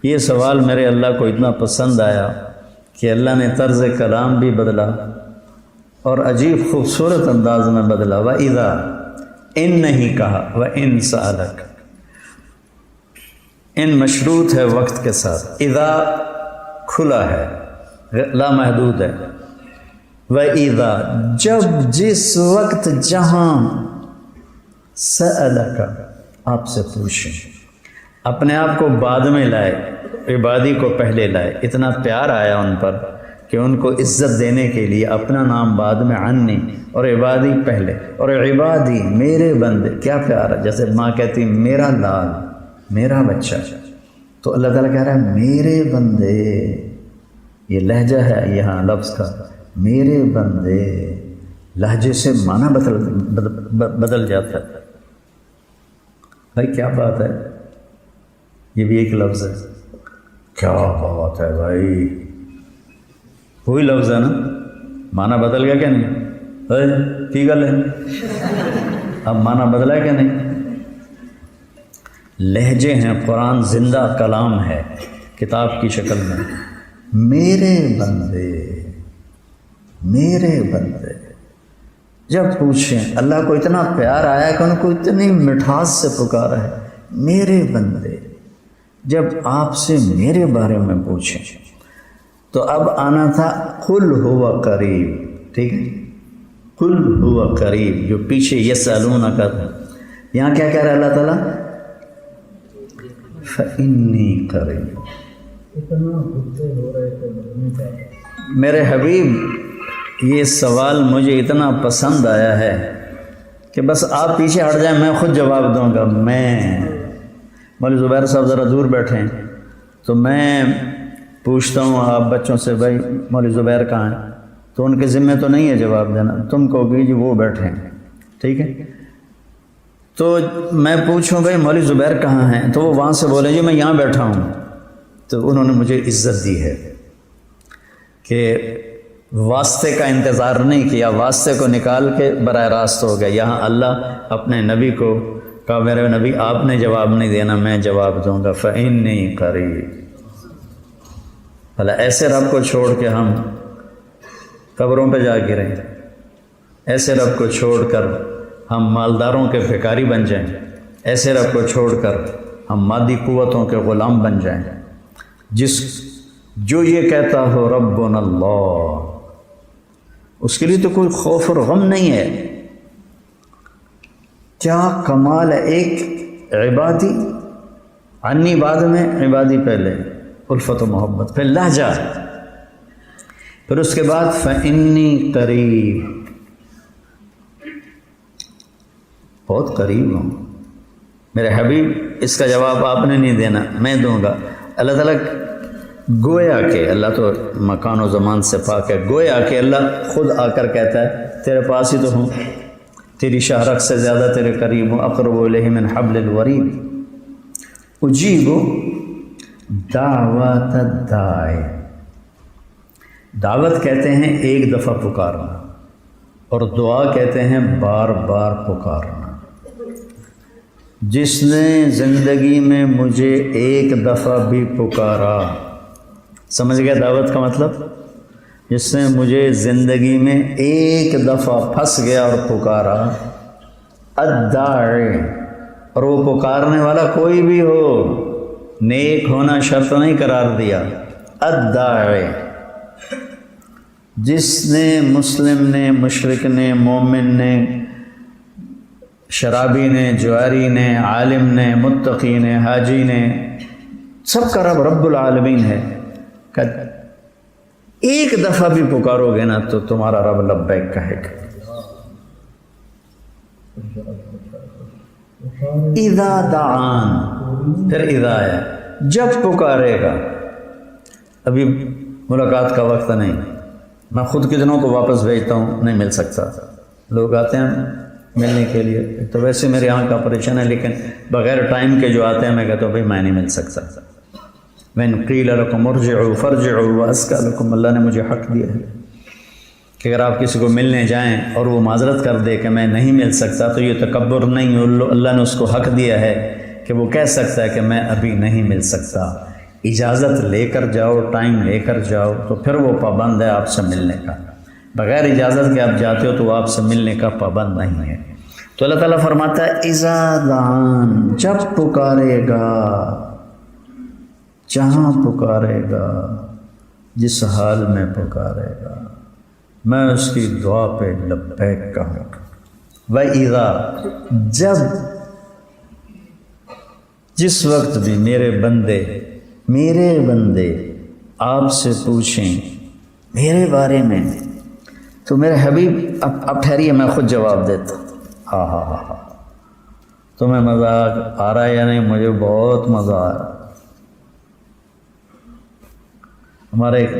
Speaker 1: یہ سوال میرے اللہ کو اتنا پسند آیا کہ اللہ نے طرز کلام بھی بدلا اور عجیب خوبصورت انداز میں بدلا. وَإِذَا, ان نہیں کہا, وَإِن سَأَلَكَ, ان مشروط ہے وقت کے ساتھ، اذا کھلا ہے، لا محدود ہے، وَإِذَا جب جس وقت جہاں سألک آپ سے پوچھیں، اپنے آپ کو بعد میں لائے، عبادی کو پہلے لائے، اتنا پیار آیا ان پر کہ ان کو عزت دینے کے لیے اپنا نام بعد میں عنی اور عبادی پہلے، اور عبادی میرے بندے، کیا پیار ہے، جیسے ماں کہتی میرا لال میرا بچہ، تو اللہ تعالیٰ کہہ رہا ہے میرے بندے، یہ لہجہ ہے یہاں لفظ کا، میرے بندے، لہجے سے معنی بدل جاتا ہے۔ بھائی کیا بات ہے، یہ بھی ایک لفظ ہے، کیا بات ہے بھائی، وہی لفظ ہے نا، معنی بدل گیا کیا نہیں؟ کی گل ہے، اب معنی بدلا ہے کیا نہیں؟ لہجے ہیں، قرآن زندہ کلام ہے کتاب کی شکل میں، میرے بندے میرے بندے، جب پوچھیں، اللہ کو اتنا پیار آیا کہ ان کو اتنی مٹھاس سے پکارا ہے، میرے بندے، جب آپ سے میرے بارے میں پوچھیں۔ تو اب آنا تھا قل ہوا قریب، ٹھیک ہے، قل ہوا قریب، جو پیچھے یسألونک کا تھا، یہاں کیا کہہ رہا ہے اللہ تعالیٰ؟ فإنی قریب، میرے حبیب یہ سوال مجھے اتنا پسند آیا ہے کہ بس آپ پیچھے ہٹ جائیں، میں خود جواب دوں گا۔ میں مولوی زبیر صاحب ذرا دور بیٹھے ہیں تو میں پوچھتا ہوں آپ بچوں سے، بھائی مولوی زبیر کہاں ہیں، تو ان کے ذمہ تو نہیں ہے جواب دینا، تم کو کہ جی وہ بیٹھے ہیں، ٹھیک ہے، تو میں پوچھوں بھائی مولوی زبیر کہاں ہیں، تو وہ وہاں سے بولے جی میں یہاں بیٹھا ہوں، تو انہوں نے مجھے عزت دی ہے کہ واسطے کا انتظار نہیں کیا، واسطے کو نکال کے براہ راست ہو گیا۔ یہاں اللہ اپنے نبی کو کہا میرے نبی آپ نے جواب نہیں دینا، میں جواب دوں گا، فإنی قریب۔ بھلا ایسے رب کو چھوڑ کے ہم قبروں پہ جا گریں، ایسے رب کو چھوڑ کر ہم مالداروں کے بھکاری بن جائیں، ایسے رب کو چھوڑ کر ہم مادی قوتوں کے غلام بن جائیں، جو یہ کہتا ہو ربنا اللہ، اس کے لیے تو کوئی خوف اور غم نہیں ہے۔ کیا کمال ہے، ایک عبادی، عنی بعد میں، عبادی پہلے، الفت و محبت، پھر لہجہ، پھر اس کے بعد فإنی قریب، بہت قریب ہوں میرے حبیب۔ اس کا جواب آپ نے نہیں دینا، میں دوں گا۔ اللہ تعالیٰ گویا کہ، اللہ تو مکان و زمان سے پاک ہے، گویا کہ اللہ خود آ کر کہتا ہے تیرے پاس ہی تو ہوں، تیری شہرک سے زیادہ تیرے قریب ہوں، اقرب الیہ من حبل الورید، اجیب دعوت الداعی، دعوت کہتے ہیں ایک دفعہ پکارنا، اور دعا کہتے ہیں بار بار پکارنا۔ جس نے زندگی میں مجھے ایک دفعہ بھی پکارا، سمجھ گیا دعوت کا مطلب؟ جس نے مجھے زندگی میں ایک دفعہ پھنس گیا اور پکارا، الداعی، اور وہ پکارنے والا کوئی بھی ہو، نیک ہونا شرط نہیں قرار دیا، الداعی، جس نے مسلم نے، مشرک نے، مومن نے، شرابی نے، جواری نے، عالم نے، متقی نے، حاجی نے، سب کا رب رب العالمین ہے۔ کہ ایک دفعہ بھی پکارو گے نا تو تمہارا رب لبیک کہے گا۔ اذا دعان، پھر اذا ہے، جب پکارے گا۔ ابھی ملاقات کا وقت نہیں، میں خود کتنوں کو واپس بھیجتا ہوں، نہیں مل سکتا، لوگ آتے ہیں ملنے کے لیے، تو ویسے میرے یہاں کا آپریشن ہے، لیکن بغیر ٹائم کے جو آتے ہیں میں کہتا ہوں بھائی میں نہیں مل سکتا۔ وَإِنْ قِيلَ لَكُمْ ارْجِعُوا فَارْجِعُوا وَأَزْكَىٰ لَكُمْ، اللہ نے مجھے حق دیا ہے کہ اگر آپ کسی کو ملنے جائیں اور وہ معذرت کر دے کہ میں نہیں مل سکتا، تو یہ تکبر نہیں، اللہ نے اس کو حق دیا ہے کہ وہ کہہ سکتا ہے کہ میں ابھی نہیں مل سکتا۔ اجازت لے کر جاؤ، ٹائم لے کر جاؤ، تو پھر وہ پابند ہے آپ سے ملنے کا۔ بغیر اجازت کے آپ جاتے ہو تو وہ آپ سے ملنے کا پابند نہیں ہے۔ تو اللہ تعالیٰ فرماتا ہے اذا دعان، جب پکارے گا، جہاں پکارے گا، جس حال میں پکارے گا، میں اس کی دعا پہ لبیک کہوں گا۔ وَإِذَا، جب جس وقت بھی میرے بندے آپ سے پوچھیں میرے بارے میں، تو میرے حبیب اب ٹھہریے میں خود جواب دیتا ہوں۔ ہاں ہاں ہاں ہاں، تمہیں مذاق آ رہا ہے یا نہیں؟ مجھے بہت مزہ آ رہا ہے۔ ہمارے ایک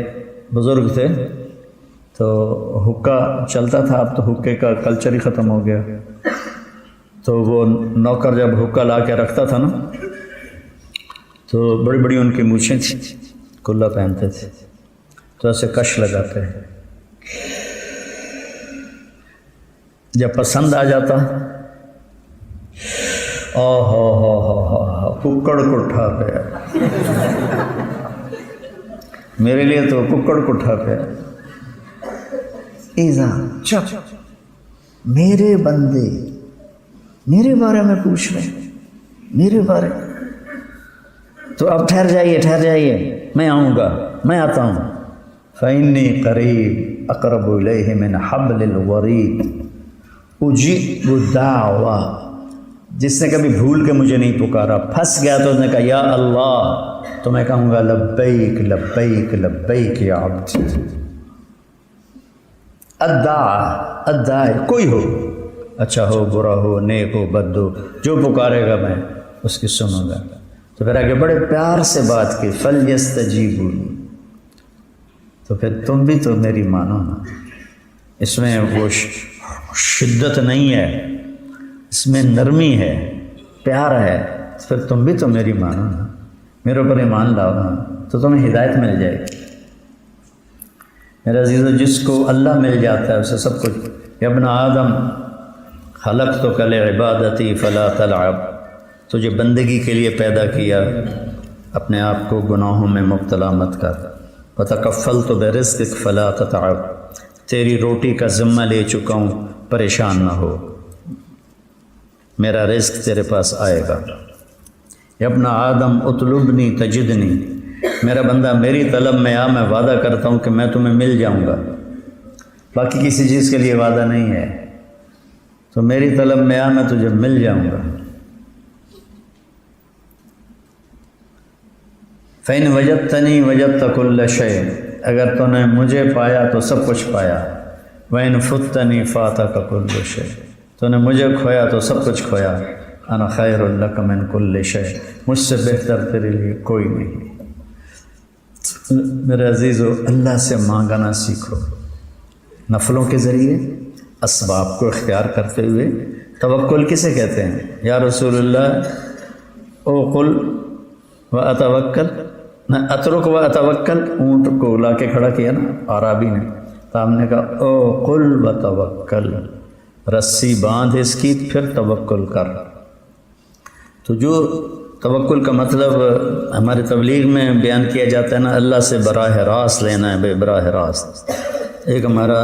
Speaker 1: بزرگ تھے تو حکا چلتا تھا، اب تو حکے کا کلچر ہی ختم ہو گیا، تو وہ نوکر جب حکا لا کے رکھتا تھا نا تو بڑی بڑی ان کی مونچھیں تھیں، کلا پہنتے تھے تو ایسے کش لگاتے ہیں، جب پسند آ جاتا ککڑ کو اٹھا پیا، میرے لیے تو ککڑ کو اٹھا پیا۔ ایزا چپ، میرے بندے میرے بارے میں پوچھ رہے ہیں، میرے بارے، تو اب ٹھہر جائیے، میں آؤں گا، میں آتا ہوں۔ فَإِنِّي قَرِيبٌ أَقْرَبُ إِلَيْهِ مِنْ حَبْلِ الْوَرِيدِ أُجِيبُ الدَّعْوَةَ، جس نے کبھی بھول کے مجھے نہیں پکارا، پھنس گیا تو اس نے کہا یا اللہ، تو میں کہوں گا لبیک لبیک لبیک یا عبدی۔ الداعی کوئی ہو، اچھا ہو برا ہو نیک ہو بد ہو، جو پکارے گا میں اس کی سنوں گا۔ تو پھر آگے بڑے پیار سے بات کی، فَلْيَسْتَجِيبُوا لِي، تو پھر تم بھی تو میری مانو نا، اس میں وہ شدت نہیں ہے، اس میں نرمی ہے، پیار ہے، پھر تم بھی تو میری مانو نا، میرے اوپر ایمان لاؤ نا، تو تمہیں ہدایت مل جائے گی۔ میرے عزیزو، جس کو اللہ مل جاتا ہے اسے سب کچھ۔ یا ابن آدم خلقتک لعبادتی فلا تلعب، تجھے بندگی کے لیے پیدا کیا، اپنے آپ کو گناہوں میں مبتلا مت کر۔ وتکفلت برزقک فلا تتعب، تیری روٹی کا ذمہ لے چکا ہوں، پریشان نہ ہو، میرا رزق تیرے پاس آئے گا۔ یا ابن آدم اطلبنی تجدنی، میرا بندہ میری طلب میں آ، میں وعدہ کرتا ہوں کہ میں تمہیں مل جاؤں گا، باقی کسی چیز کے لیے وعدہ نہیں ہے، تو میری طلب میں آ، میں تجھے مل جاؤں گا۔ فَإِنْ وَجَدْتَنِي وَجَدْتَ كُلَّ شَيْءٍ، اگر تو نے مجھے پایا تو سب کچھ پایا۔ وَإِنْ فُتَّنِي فَاتَكَ كُلُّ شَيْءٍ، تو نے مجھے کھویا تو سب کچھ کھویا۔ أَنَا خَيْرٌ لَكَ مِنْ كُلِّ شَيْءٍ، مجھ سے بہتر تیرے لیے کوئی نہیں۔ میرے عزیزو، اللہ سے مانگنا سیکھو، نفلوں کے ذریعے اسباب کو اختیار کرتے ہوئے۔ توکل کسے کہتے ہیں؟ یا رسول اللہ اوقل و اتوکل، نہ اترک و اتوکل، اونٹ کو لا کے کھڑا کیا نا عرابی نے، تو ہم نے کہا اوقل و توکل، رسی باندھ اس کی پھر توکل کر۔ تو جو توکل کا مطلب ہمارے تبلیغ میں بیان کیا جاتا ہے نا، اللہ سے براہ راست لینا ہے، براہ راست۔ ایک ہمارا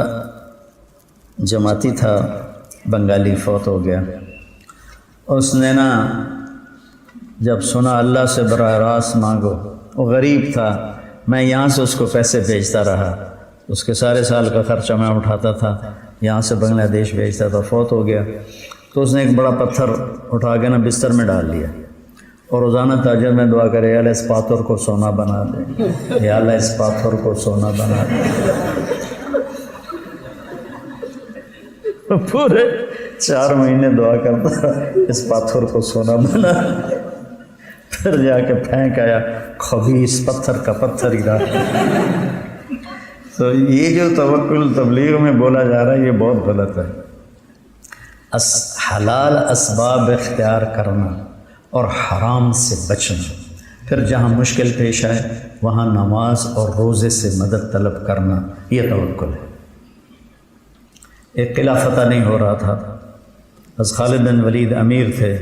Speaker 1: جماعتی تھا بنگالی، فوت ہو گیا، اس نے نا جب سنا اللہ سے براہ راست مانگو، وہ غریب تھا، میں یہاں سے اس کو پیسے بھیجتا رہا، اس کے سارے سال کا خرچہ میں اٹھاتا تھا، یہاں سے بنگلہ دیش بھیجتا تھا، فوت ہو گیا۔ تو اس نے ایک بڑا پتھر اٹھا کے نا بستر میں ڈال لیا، اور روزانہ تہجد میں دعا کرے، یا اللہ اس پاتھر کو سونا بنا دے، یا اللہ اس پاتھر کو سونا بنا دے۔ پورے 4 مہینے دعا کرتا رہا، اس پاتھر کو سونا بنا، پھر جا کے پھینک آیا، خبیث پتھر کا پتھر ہی رہا۔ تو یہ جو توکل تبلیغ میں بولا جا رہا ہے یہ بہت غلط ہے۔ حلال اسباب اختیار کرنا اور حرام سے بچنا، پھر جہاں مشکل پیش آئے وہاں نماز اور روزے سے مدد طلب کرنا، یہ توکل ہے۔ ایک قلعہ فتح نہیں ہو رہا تھا، بس خالد بن ولید امیر تھے،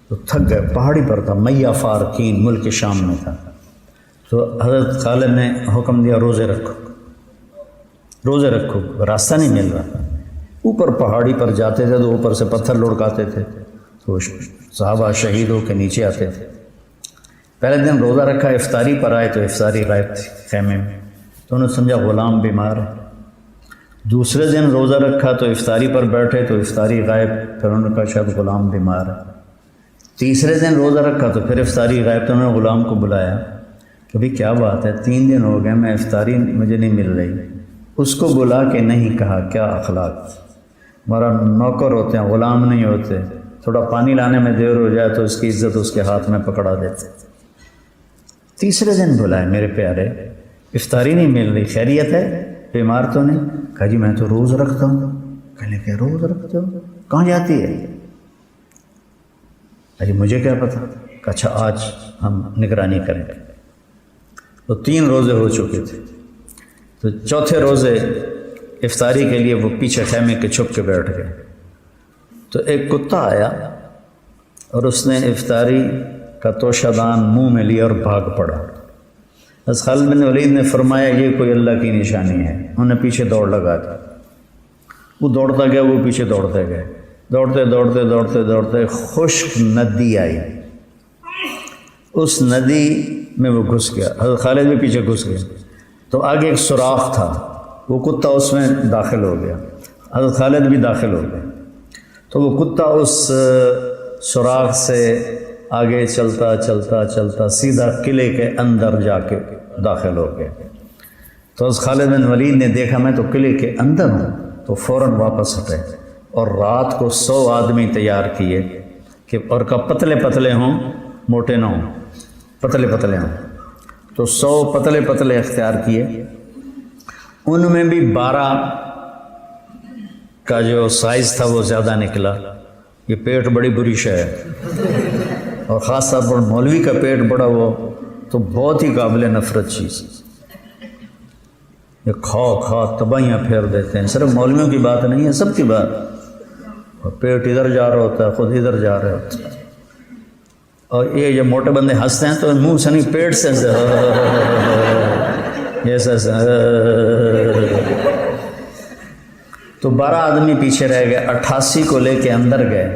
Speaker 1: تو تھک گئے، پہاڑی پر تھا، میہ فارکین، ملک شام میں تھا، تو حضرت خالد نے حکم دیا روزے رکھو، روزے رکھو، راستہ نہیں مل رہا، اوپر پہاڑی پر جاتے تھے تو اوپر سے پتھر لڑکاتے تھے، تو صحابہ شہید ہو کے نیچے آتے تھے۔ پہلے دن روزہ رکھا، افطاری پر آئے تو افطاری غائب تھی خیمے میں، تو انہوں نے سمجھا غلام بیمار ہے۔ دوسرے دن روزہ رکھا تو افطاری پر بیٹھے تو افطاری غائب، پھر انہوں نے کہا شاید غلام بیمار ہے۔ تیسرے دن روزہ رکھا تو پھر افطاری غائب، تو انہوں نے غلام کو بلایا کہ بھئی کیا بات ہے، 3 دن ہو گئے میں افطاری مجھے نہیں مل رہی۔ اس کو بلا کے نہیں کہا کیا اخلاق، ہمارا نوکر ہوتے ہیں غلام نہیں ہوتے، تھوڑا پانی لانے میں دیر ہو جائے تو اس کی عزت اس کے ہاتھ میں پکڑا دیتے۔ تیسرے دن بلائے میرے پیارے، افطاری نہیں مل رہی، خیریت ہے، بیمار تو نہیں؟ کہا جی میں تو روز رکھتا ہوں۔ کہنے کہ روز رکھتے ہو، کہاں جاتی ہے؟ جی مجھے کیا پتہ۔ کہ اچھا آج ہم نگرانی کریں گے۔ تو 3 روزے ہو چکے تھے، تو چوتھے روزے افطاری کے لیے وہ پیچھے خیمے کے چھپ کے بیٹھ گئے، تو ایک کتا آیا اور اس نے افطاری کا توشہ دان منہ میں لیا اور بھاگ پڑا۔ حضرت خالد بن ولید نے فرمایا یہ کوئی اللہ کی نشانی ہے، انہوں نے پیچھے دوڑ لگا دی، وہ دوڑتا گیا، وہ پیچھے دوڑتے گئے، دوڑتے دوڑتے دوڑتے دوڑتے خشک ندی آئی، اس ندی میں وہ گھس گیا، حضرت خالد بھی پیچھے گھس گئے، تو آگے ایک سوراخ تھا، وہ کتا اس میں داخل ہو گیا، حضرت خالد بھی داخل ہو گئے، تو وہ کتا اس سوراخ سے آگے چلتا چلتا چلتا سیدھا قلعے کے اندر جا کے داخل ہو گیا۔ تو حضرت خالد بن ولید نے دیکھا میں تو قلعے کے اندر ہوں، تو فوراً واپس ہٹے اور رات کو 100 آدمی تیار کیے کہ اور کا پتلے پتلے ہوں، موٹے نہ ہوں، پتلے پتلے ہوں، تو 100 پتلے پتلے اختیار کیے، ان میں بھی 12 کا جو سائز تھا وہ زیادہ نکلا۔ یہ پیٹ بڑی بری شے ہے، اور خاص طور پر مولوی کا پیٹ بڑا ہو تو بہت ہی قابل نفرت چیز، یہ کھا تباہیاں پھیر دیتے ہیں۔ صرف مولویوں کی بات نہیں ہے، سب کی بات، اور پیٹ ادھر جا رہا ہوتا ہے، خود ادھر جا رہے ہوتے ہیں، اور یہ جب موٹے بندے ہنستے ہیں تو منہ سے نہیں پیٹ سے ایسا تو 12 آدمی پیچھے رہ گئے، 88 کو لے کے اندر گئے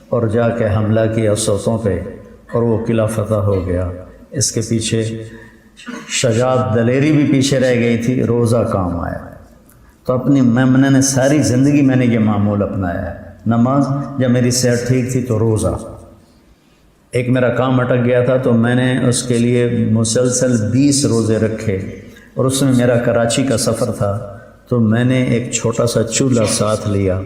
Speaker 1: اور جا کے حملہ کیا سوتوں پہ، اور وہ قلعہ فتح ہو گیا۔ اس کے پیچھے شجاعت دلیری بھی پیچھے رہ گئی تھی، روزہ کام آیا۔ تو اپنی میں نے ساری زندگی میں نے یہ معمول اپنایا ہے، نماز، جب میری صحت ٹھیک تھی تو روزہ، ایک میرا کام اٹک گیا تھا تو میں نے اس کے لیے مسلسل 20 روزے رکھے، اور اس میں میرا کراچی کا سفر تھا، تو میں نے ایک چھوٹا سا چولہا ساتھ لیا،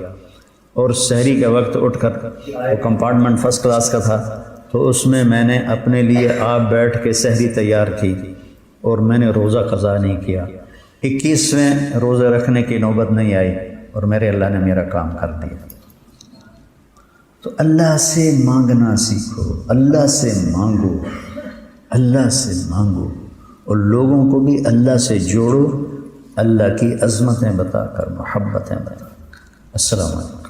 Speaker 1: اور سحری کے وقت اٹھ کر، وہ کمپارٹمنٹ فرسٹ کلاس کا تھا، تو اس میں نے اپنے لیے آپ بیٹھ کے سحری تیار کی، اور میں نے روزہ قضا نہیں کیا۔ 21ویں روزے رکھنے کی نوبت نہیں آئی، اور میرے اللہ نے میرا کام کر دیا۔ تو اللہ سے مانگنا سیکھو، اللہ سے مانگو، اللہ سے مانگو، اور لوگوں کو بھی اللہ سے جوڑو، اللہ کی عظمتیں بتا کر، محبتیں بتا کر۔ السلام علیکم۔